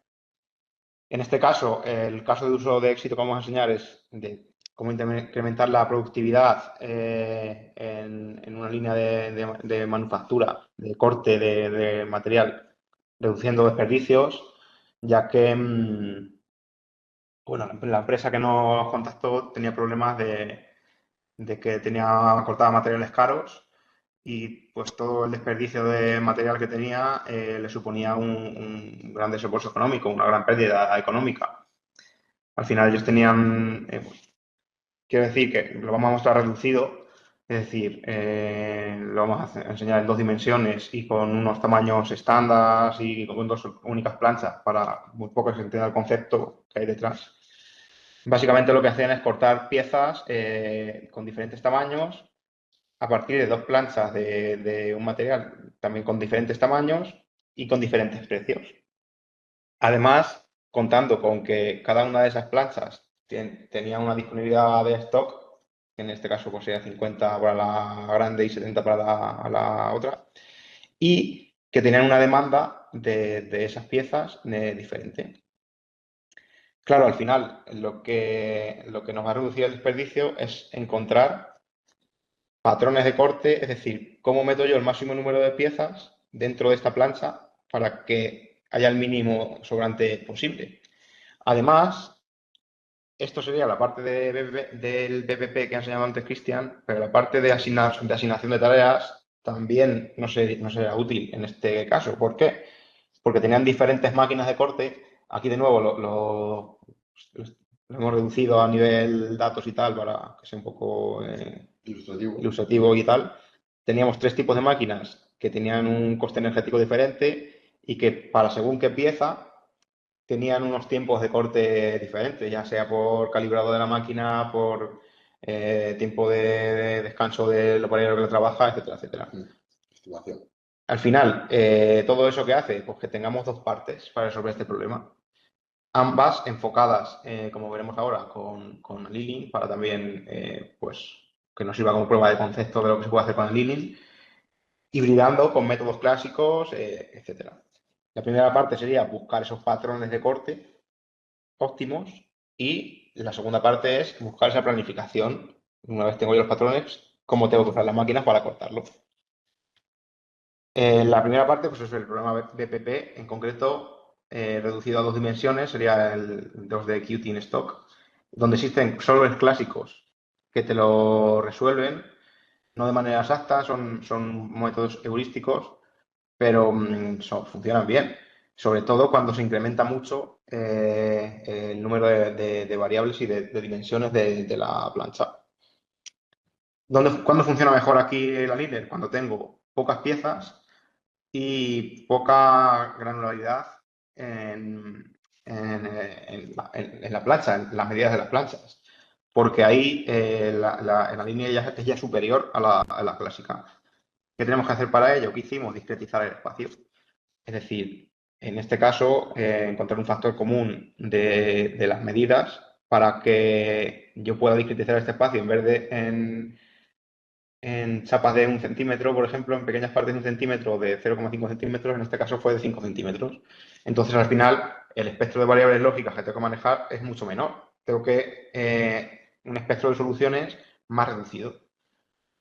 En este caso, el caso de uso de éxito que vamos a enseñar es de cómo incrementar la productividad en una línea de manufactura, de corte de material, reduciendo desperdicios, ya que bueno, la empresa que nos contactó tenía problemas de que cortaba materiales caros y pues todo el desperdicio de material que tenía le suponía un gran desembolso económico, una gran pérdida económica. Al final ellos tenían, quiero decir que lo vamos a mostrar reducido, es decir, lo vamos a enseñar en 2 dimensiones y con unos tamaños estándar y con 2 únicas planchas para un poco que se entienda el concepto que hay detrás. Básicamente lo que hacen es cortar piezas con diferentes tamaños a partir de 2 planchas de un material también con diferentes tamaños y con diferentes precios. Además, contando con que cada una de esas planchas tenía una disponibilidad de stock, que en este caso pues sería 50 para la grande y 70 para la otra, y que tenían una demanda de esas piezas diferente. Claro, al final lo que nos va a reducir el desperdicio es encontrar patrones de corte, es decir, cómo meto yo el máximo número de piezas dentro de esta plancha para que haya el mínimo sobrante posible. Además, esto sería la parte del BPP que ha enseñado antes Cristian, pero la parte de asignación de tareas también no sería útil en este caso. ¿Por qué? Porque tenían diferentes máquinas de corte. Aquí de nuevo lo hemos reducido a nivel datos y tal para que sea un poco ilustrativo y tal. Teníamos 3 tipos de máquinas que tenían un coste energético diferente y que para según qué pieza tenían unos tiempos de corte diferentes, ya sea por calibrado de la máquina, por tiempo de descanso del operador que lo trabaja, etcétera, etcétera. Estimación. Al final, todo eso que hace, pues que tengamos 2 partes para resolver este problema. Ambas enfocadas, como veremos ahora, con Annealing, para también pues, que nos sirva como prueba de concepto de lo que se puede hacer con Annealing, hibridando con métodos clásicos, etcétera. La primera parte sería buscar esos patrones de corte óptimos y la segunda parte es buscar esa planificación. Una vez tengo yo los patrones, cómo tengo que usar las máquinas para cortarlo. La primera parte, pues es el programa BPP, en concreto, reducido a 2 dimensiones, sería el 2D Qt in stock, donde existen solvers clásicos que te lo resuelven, no de manera exacta, son métodos heurísticos, pero funcionan bien. Sobre todo cuando se incrementa mucho el número de variables y de dimensiones de la plancha. ¿Cuándo funciona mejor aquí la Liner? Cuando tengo pocas piezas y poca granularidad en la plancha, en las medidas de las planchas. Porque ahí la línea es ya superior a la clásica. ¿Qué tenemos que hacer para ello? ¿Qué hicimos? Discretizar el espacio. Es decir, en este caso, encontrar un factor común de las medidas para que yo pueda discretizar este espacio en vez de en chapas de 1 centímetro, por ejemplo, en pequeñas partes de 1 centímetro de 0,5 centímetros, en este caso fue de 5 centímetros. Entonces, al final, el espectro de variables lógicas que tengo que manejar es mucho menor. Tengo que un espectro de soluciones más reducido.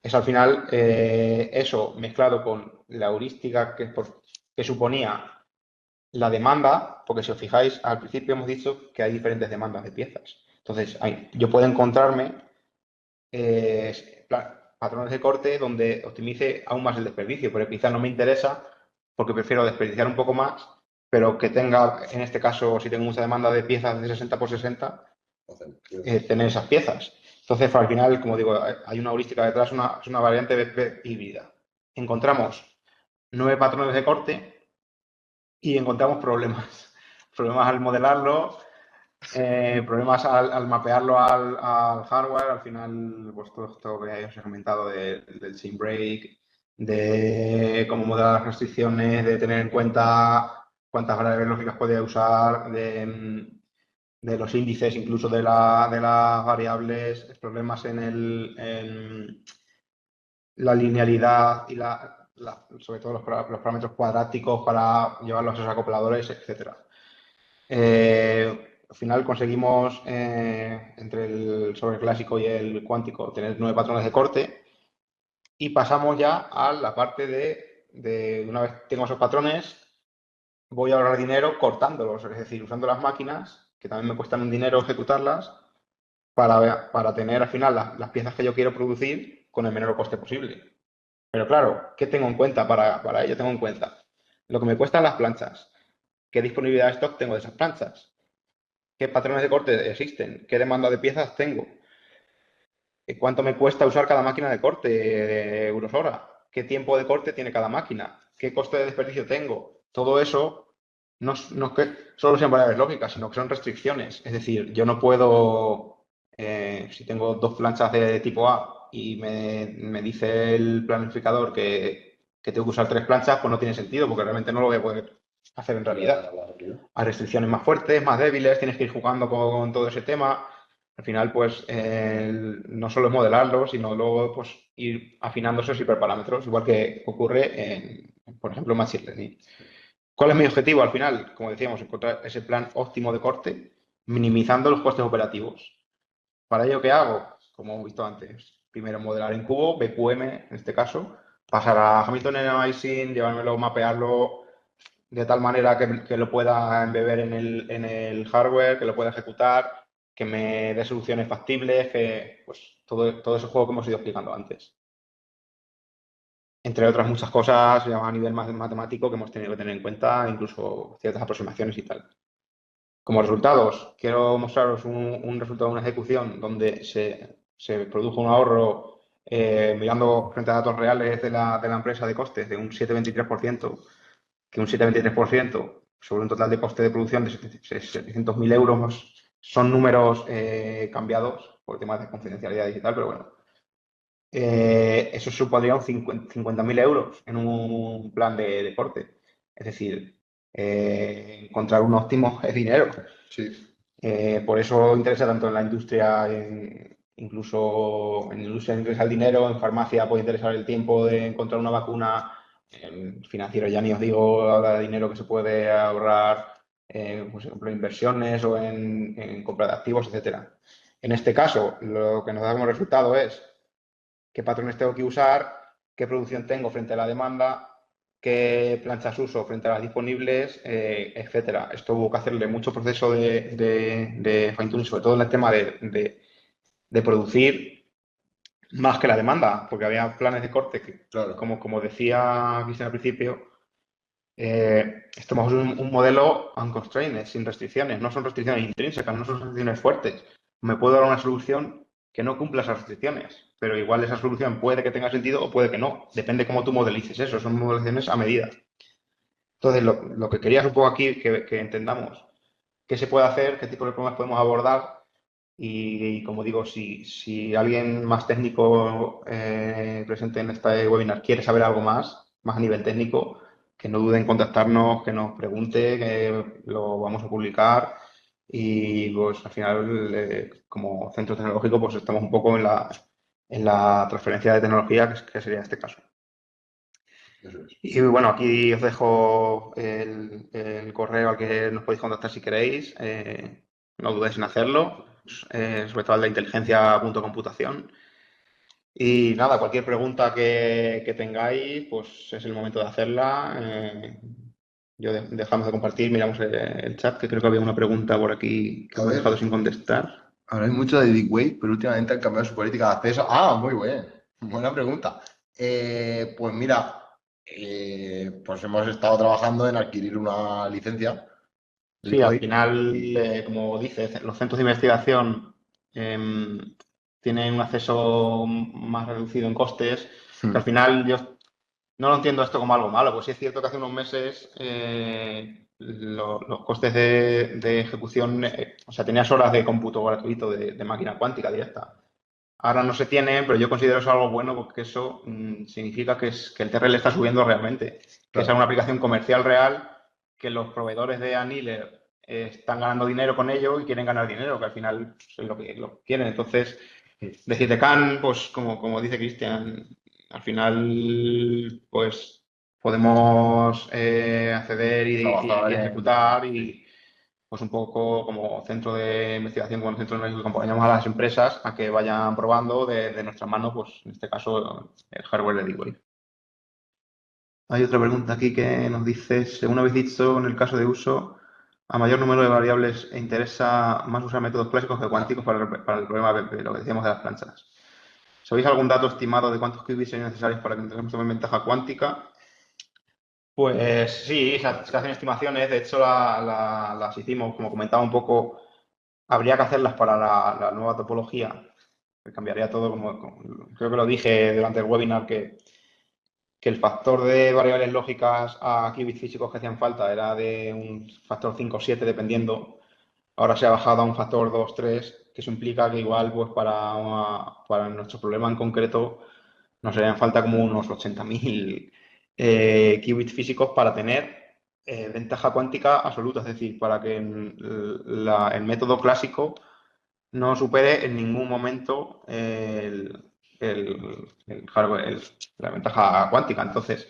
Es al final eso mezclado con la heurística que suponía la demanda, porque si os fijáis, al principio hemos dicho que hay diferentes demandas de piezas. Entonces, yo puedo encontrarme patrones de corte donde optimice aún más el desperdicio, pero quizás no me interesa porque prefiero desperdiciar un poco más, pero que tenga, en este caso, si tengo mucha demanda de piezas de 60 por 60, tener esas piezas. Entonces, al final, como digo, hay una heurística detrás, es una variante híbrida. Encontramos 9 patrones de corte y encontramos problemas. Problemas al modelarlo, problemas al mapearlo al hardware. Al final, pues todo esto que os he comentado del chain break, de cómo modelar las restricciones, de tener en cuenta cuántas variables lógicas podía usar, de los índices, incluso de las variables, problemas en la linealidad y sobre todo los parámetros cuadráticos para llevarlos a esos acopladores, etc. Al final conseguimos, entre el sobreclásico y el cuántico, tener 9 patrones de corte y pasamos ya a la parte de una vez tengo esos patrones, voy a ahorrar dinero cortándolos, es decir, usando las máquinas, que también me cuestan un dinero ejecutarlas, para tener al final las piezas que yo quiero producir con el menor coste posible. Pero claro, ¿qué tengo en cuenta para ello? Tengo en cuenta lo que me cuestan las planchas, qué disponibilidad de stock tengo de esas planchas, qué patrones de corte existen, qué demanda de piezas tengo, cuánto me cuesta usar cada máquina de corte de euros hora, qué tiempo de corte tiene cada máquina, qué coste de desperdicio tengo. Todo eso no es que solo sean variables lógicas, sino que son restricciones. Es decir, yo no puedo, si tengo 2 planchas de tipo A y me dice el planificador que tengo que usar 3 planchas, pues no tiene sentido, porque realmente no lo voy a poder hacer en realidad. Hay restricciones más fuertes, más débiles, tienes que ir jugando con todo ese tema. Al final, pues, no solo es modelarlo, sino luego pues, ir afinando esos hiperparámetros, igual que ocurre por ejemplo, en Machine Learning. ¿Cuál es mi objetivo al final? Como decíamos, encontrar ese plan óptimo de corte, minimizando los costes operativos. ¿Para ello qué hago? Como hemos visto antes, primero modelar en cubo, BQM en este caso, pasar a Hamilton Analyzing, llevármelo, mapearlo de tal manera que lo pueda embeber en el hardware, que lo pueda ejecutar, que me dé soluciones factibles, que pues todo ese juego que hemos ido explicando antes. Entre otras muchas cosas ya a nivel más matemático que hemos tenido que tener en cuenta, incluso ciertas aproximaciones y tal. Como resultados, quiero mostraros un resultado de una ejecución donde se produjo un ahorro mirando frente a datos reales de la empresa de costes de un 7,23%, que un 7,23% sobre un total de coste de producción de 700.000 euros son números cambiados por temas de confidencialidad digital, pero bueno. Eso supondría un 50.000 euros en un plan de corte. Es decir, encontrar un óptimo es dinero. Sí. Por eso interesa tanto en la industria, incluso en la industria interesa el dinero, en farmacia puede interesar el tiempo de encontrar una vacuna, en financiero ya ni os digo la de dinero que se puede ahorrar por ejemplo, inversiones o en compra de activos, etcétera. En este caso, lo que nos da como resultado es qué patrones tengo que usar, qué producción tengo frente a la demanda, qué planchas uso frente a las disponibles, etcétera. Esto hubo que hacerle mucho proceso de fine-tuning, sobre todo en el tema de producir más que la demanda, porque había planes de corte que, Claro. como decía Cristian al principio, esto es un modelo unconstrained, sin restricciones, no son restricciones intrínsecas, no son restricciones fuertes. Me puedo dar una solución que no cumpla esas restricciones, pero igual esa solución puede que tenga sentido o puede que no, depende cómo tú modelices eso, son modelaciones a medida. Entonces, lo que quería es un poco aquí que entendamos qué se puede hacer, qué tipo de problemas podemos abordar y como digo, si alguien más técnico presente en este webinar quiere saber algo más a nivel técnico, que no dude en contactarnos, que nos pregunte, que lo vamos a publicar y pues al final como centro tecnológico pues estamos un poco en la transferencia de tecnología que sería este caso. Eso es. Y bueno, aquí os dejo el correo al que nos podéis contactar si queréis. No dudéis en hacerlo, sobre todo el de inteligencia.computación. Y nada, cualquier pregunta que tengáis, pues es el momento de hacerla. Dejamos de compartir, miramos el chat, que creo que había una pregunta por aquí que A hemos ver. dejado sin contestar. Ahora hay mucho de Digway, pero últimamente han cambiado su política de acceso. Ah, muy bien. Buena pregunta. Pues mira, pues hemos estado trabajando en adquirir una licencia de Sí, al Digway. final, como dices, los centros de investigación tienen un acceso más reducido en costes, que al final yo no lo entiendo esto como algo malo, pues sí es cierto que hace unos meses los costes de ejecución, o sea, tenías horas de cómputo gratuito de máquina cuántica directa. Ahora no se tiene, pero yo considero eso algo bueno porque eso significa que el TRL está subiendo realmente, que es Claro. una aplicación comercial real, que los proveedores de Annealer están ganando dinero con ello y quieren ganar dinero, que al final es lo que quieren. Entonces, decirte CAN, pues como dice Cristian, al final pues podemos acceder Trabajar y en... ejecutar y pues un poco como centro de investigación, como centro de que acompañamos a las empresas a que vayan probando de nuestra mano, pues en este caso el hardware de D-Wave. Hay otra pregunta aquí que nos dice, según habéis dicho, en el caso de uso, a mayor número de variables interesa más usar métodos clásicos que cuánticos para el problema de lo que decíamos de las planchas. ¿Sabéis algún dato estimado de cuántos qubits serían necesarios para que tengamos también ventaja cuántica? Pues sí, se hacen estimaciones, de hecho las hicimos, como comentaba un poco, habría que hacerlas para la nueva topología, que cambiaría todo, creo que lo dije durante el webinar, que el factor de variables lógicas a qubits físicos que hacían falta era de un factor 5 o 7 dependiendo. Ahora se ha bajado a un factor 2, 3, que eso implica que igual pues para nuestro problema en concreto nos harían falta como unos 80.000 qubits físicos para tener ventaja cuántica absoluta, es decir, para que el método clásico no supere en ningún momento el hardware, la ventaja cuántica. Entonces,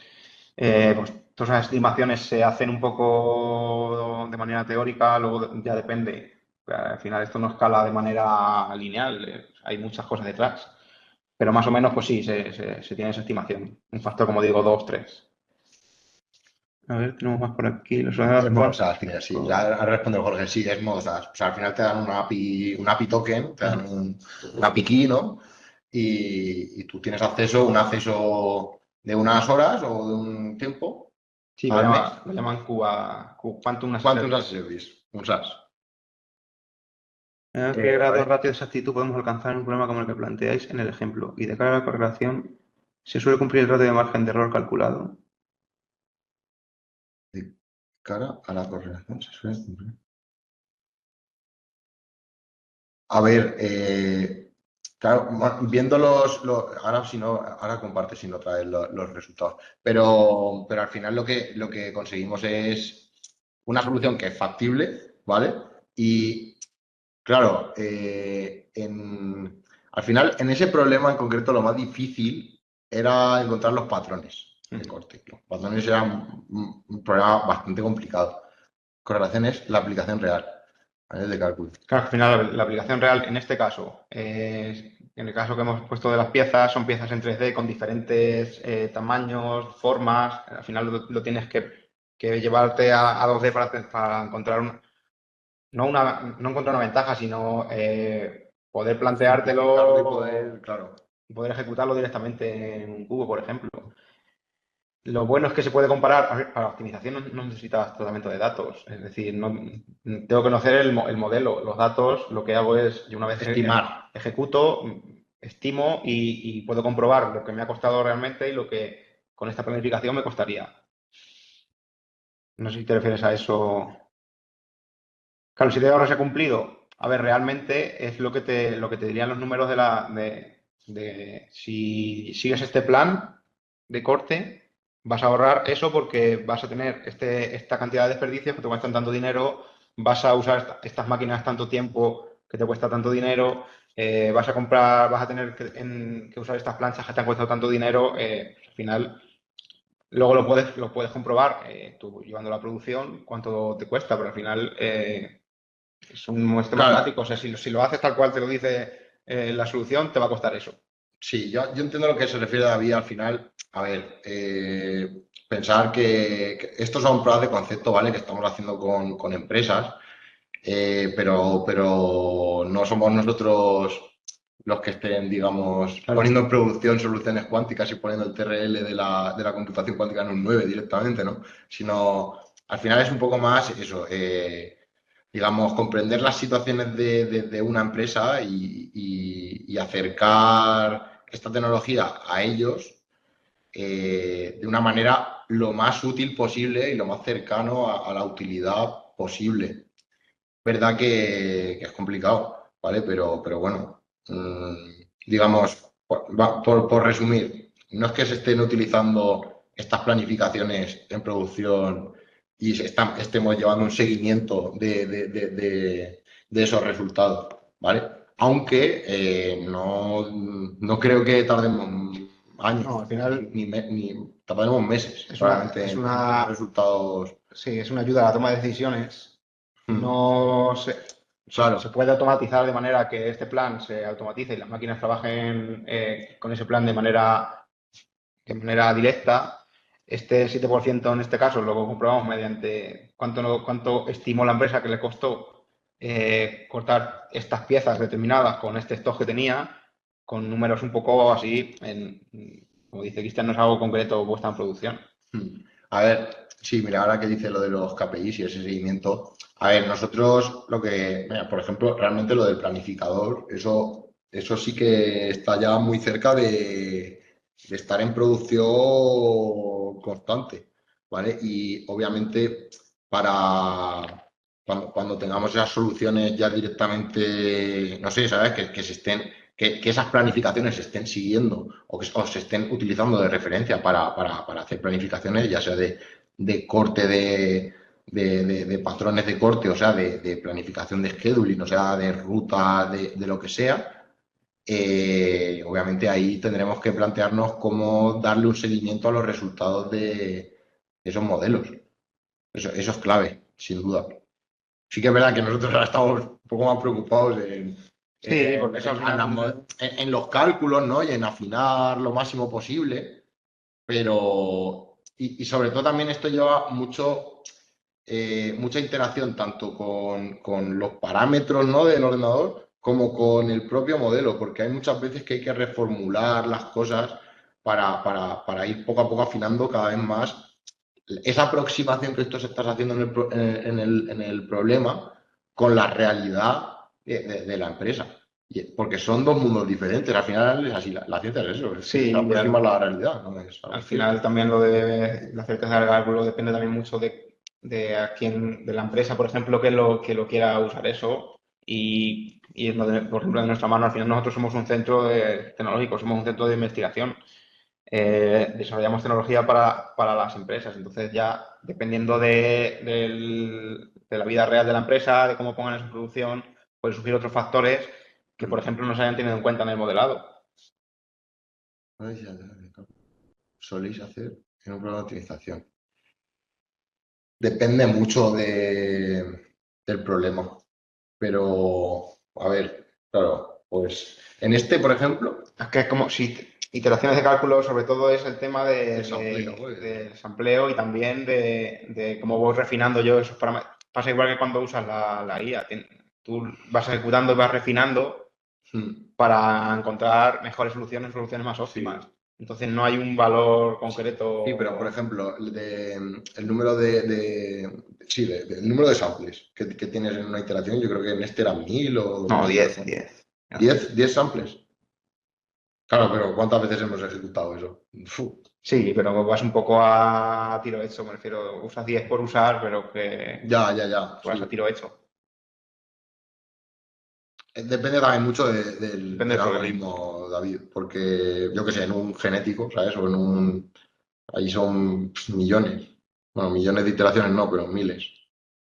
pues todas esas estimaciones se hacen un poco de manera teórica, luego ya depende. Al final esto no escala de manera lineal, hay muchas cosas detrás. Pero más o menos, pues sí, se tiene esa estimación. Un factor, como digo, 2, 3. A ver, tenemos más por aquí. Es Modosas, sí. Ha respondido Jorge, sí, es Modosas. O sea, al final te dan un API token, te dan un API key, ¿no? Y tú tienes un acceso de unas horas o de un tiempo Sí, al mes. lo llaman Quantum as a ¿Cuántos Service. service? Un SaaS. ¿Qué grado ratio de exactitud podemos alcanzar en un problema como el que planteáis en el ejemplo? Y de cara a la correlación, ¿se suele cumplir el ratio de margen de error calculado? De cara a la correlación se suele cumplir. A ver, claro, viendo ahora si no, ahora comparte si no trae los resultados. Pero al final lo que conseguimos es una solución que es factible, ¿vale? Y claro, al final en ese problema en concreto lo más difícil era encontrar los patrones de corte. Los patrones eran un problema bastante complicado. Correlación es la aplicación real, ¿vale? De cálculo. Claro, al final la aplicación real, en este caso, en el caso que hemos puesto de las piezas, son piezas en 3D con diferentes tamaños, formas. Al final lo tienes que llevarte a 2D para encontrar no encontrar una ventaja, sino poder planteártelo Claro. y poder ejecutarlo directamente en un cubo, por ejemplo. Lo bueno es que se puede comparar, a ver, para optimización no necesitas tratamiento de datos, es decir, no tengo que conocer el modelo, los datos, lo que hago es, yo una vez Estimar. ejecuto, estimo y puedo comprobar lo que me ha costado realmente y lo que con esta planificación me costaría. No sé si te refieres a eso. Claro, si te ahorro se ha cumplido. A ver, realmente es lo que te dirían los números de si sigues este plan de corte, vas a ahorrar eso porque vas a tener esta cantidad de desperdicios que te cuestan tanto dinero, vas a usar estas máquinas tanto tiempo que te cuesta tanto dinero, vas a tener que usar estas planchas que te han costado tanto dinero, al final. Luego lo puedes comprobar tú llevando la producción cuánto te cuesta, pero al final es un muestre Claro. matemático. O sea, si lo haces tal cual te lo dice la solución, te va a costar eso. Sí, yo entiendo lo que se refiere David al final. A ver, pensar que estos son pruebas de concepto, ¿vale? Que estamos haciendo con empresas, pero no somos nosotros los que estén, digamos, Claro. poniendo en producción soluciones cuánticas y poniendo el TRL de la computación cuántica en un 9 directamente, ¿no? Sino, al final es un poco más eso, digamos, comprender las situaciones de una empresa y acercar esta tecnología a ellos de una manera lo más útil posible y lo más cercano a la utilidad posible. Verdad que es complicado, ¿vale? Pero bueno, digamos, por resumir, no es que se estén utilizando estas planificaciones en producción y estemos llevando un seguimiento de esos resultados, ¿vale? Aunque no creo que tardemos años, No, al final ni tardaremos meses, probablemente en tener resultados. Sí, es una ayuda a la toma de decisiones. Mm. No sé. Claro. Se puede automatizar de manera que este plan se automatice y las máquinas trabajen con ese plan de manera directa. Este 7% en este caso lo comprobamos mediante cuánto estimó la empresa que le costó cortar estas piezas determinadas con este stock que tenía, con números un poco así, como dice Cristian, no es algo concreto puesta en producción. A ver, sí, mira, ahora que dice lo de los KPIs y ese seguimiento, a ver, nosotros mira, por ejemplo, realmente lo del planificador, eso sí que está ya muy cerca de estar en producción constante, ¿vale? Y obviamente para cuando tengamos esas soluciones ya directamente, no sé, ¿sabes? Que esas planificaciones se estén siguiendo o se estén utilizando de referencia para hacer planificaciones, ya sea de corte de patrones de corte, o sea, de planificación de scheduling, o sea, de ruta, de lo que sea. Obviamente ahí tendremos que plantearnos cómo darle un seguimiento a los resultados de esos modelos. Eso es clave, sin duda. Sí que es verdad que nosotros ahora estamos un poco más preocupados Sí, porque eso al final. en los cálculos, ¿no? Y en afinar lo máximo posible, pero y sobre todo también esto lleva mucha interacción tanto con los parámetros, ¿no? Del ordenador como con el propio modelo, porque hay muchas veces que hay que reformular las cosas para ir poco a poco afinando cada vez más esa aproximación que tú estás haciendo en el problema con la realidad de la empresa. Porque son dos mundos diferentes. Al final es así, la ciencia es eso, es Sí, aproximar la realidad. ¿No? al final también lo de la certeza del cálculo depende también mucho de a quién, de la empresa, por ejemplo, que lo quiera usar eso. Y por ejemplo, de nuestra mano, al final nosotros somos un centro tecnológico, somos un centro de investigación. Desarrollamos tecnología para las empresas. Entonces ya, dependiendo de la vida real de la empresa, de cómo pongan en su producción, pueden surgir otros factores que, por ejemplo, no se hayan tenido en cuenta en el modelado. Soléis hacer en un programa de optimización. depende mucho del problema. Pero, a ver, claro, pues en este, por ejemplo, Es que es como si iteraciones de cálculo, sobre todo es el tema el sampleo, del sampleo y también de cómo voy refinando yo esos parámetros. Pasa igual que cuando usas la IA. Tú vas ejecutando y vas refinando para encontrar mejores soluciones más óptimas. Sí. Entonces no hay un valor concreto. Sí, pero por ejemplo, el número el número de samples que tienes en una iteración, yo creo que en este eran 1000 o No, 2000. 10. 10 samples. Claro, pero ¿cuántas veces hemos ejecutado eso? Fu. Sí, pero vas un poco a tiro hecho, me refiero, usas 10 por usar, pero que Ya, vas a sí. tiro hecho. Depende también mucho Depende del del problema. algoritmo, David, porque yo que sé, en un genético, ¿sabes? O en un... Ahí son millones. Bueno, millones de iteraciones no, pero miles.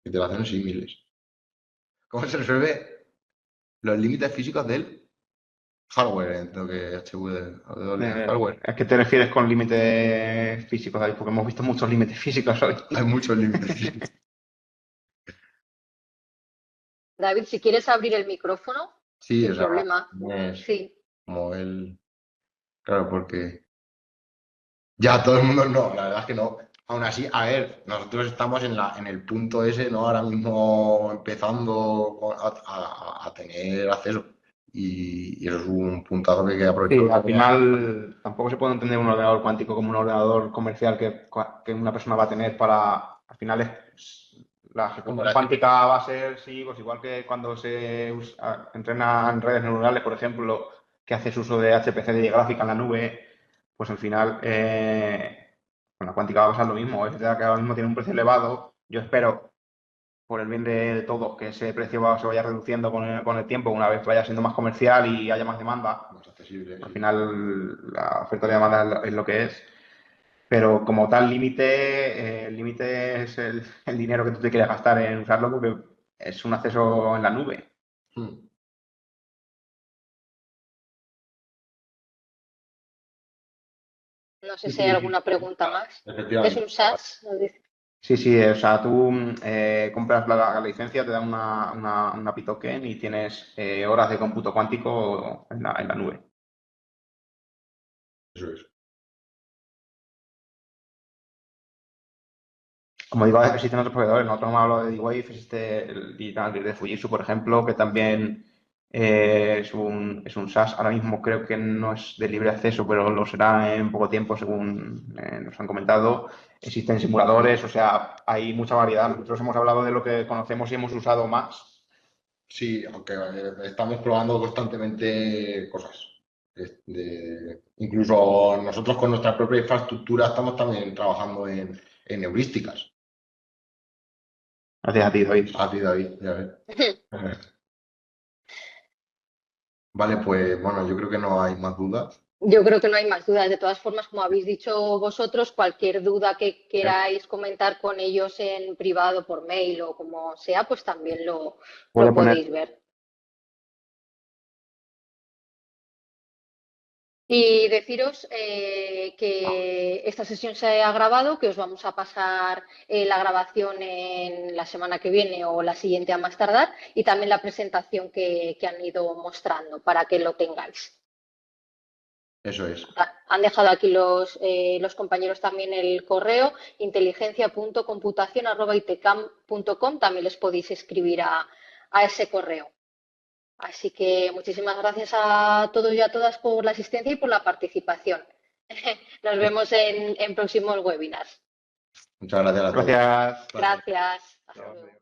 Iteraciones sí, miles. ¿Cómo se resuelve los límites físicos del hardware? Entiendo que HW, hardware. Es que te refieres con límites físicos, David, porque hemos visto muchos límites físicos hoy. Hay muchos límites físicos. David, si quieres abrir el micrófono, Sí, sin o sea, problema. no es Sí. como el... Claro, porque ya todo el mundo no, la verdad es que no. Aún así, a ver, nosotros estamos en el punto ese, ¿no? Ahora mismo empezando a tener acceso. Y eso es un puntazo que hay que aprovechar. Sí, al final tampoco se puede entender un ordenador cuántico como un ordenador comercial que una persona va a tener para, al final la Como ejecución la- cuántica va a ser, sí, pues igual que cuando se entrena en redes neuronales, por ejemplo, que haces uso de HPC de gráfica en la nube, pues al final con la cuántica va a pasar lo mismo. Es verdad que ahora mismo tiene un precio elevado. Yo espero por el bien de todos, que ese precio se vaya reduciendo con el tiempo, una vez vaya siendo más comercial y haya más demanda. Más accesible, Al sí. final, la oferta de demanda es lo que es. Pero como tal límite, el límite es el dinero que tú te quieres gastar en usarlo porque es un acceso en la nube. Mm, No sé Sí, si hay sí, alguna pregunta más. ¿Es efectivamente. un SAS? Nos dice. sí, o sea, tú compras la licencia, te dan una API token y tienes horas de cómputo cuántico en la nube. Eso es. Como digo, existen otros proveedores. Nosotros hemos hablado de D-Wave, existe el Digital Grid de Fujitsu, por ejemplo, que también es un SaaS. Ahora mismo creo que no es de libre acceso, pero lo será en poco tiempo, según nos han comentado. Existen simuladores, o sea, hay mucha variedad. Nosotros hemos hablado de lo que conocemos y hemos usado más. Sí, aunque estamos probando constantemente cosas. Incluso nosotros con nuestra propia infraestructura estamos también trabajando en heurísticas. Gracias a ti, David. A ti, David, ya ves. Vale, pues bueno, yo creo que no hay más dudas. Yo creo que no hay más dudas. De todas formas, como habéis dicho vosotros, cualquier duda que queráis comentar con ellos en privado, por mail o como sea, pues también Voy lo a poner. podéis ver. Y deciros que esta sesión se ha grabado, que os vamos a pasar la grabación en la semana que viene o la siguiente a más tardar, y también la presentación que han ido mostrando para que lo tengáis. Eso es. Han dejado aquí los compañeros también el correo inteligencia.computación@itcam.com. También les podéis escribir a ese correo. Así que muchísimas gracias a todos y a todas por la asistencia y por la participación. Nos vemos en próximos webinars. Muchas gracias a todos. Gracias. Gracias. Hasta luego.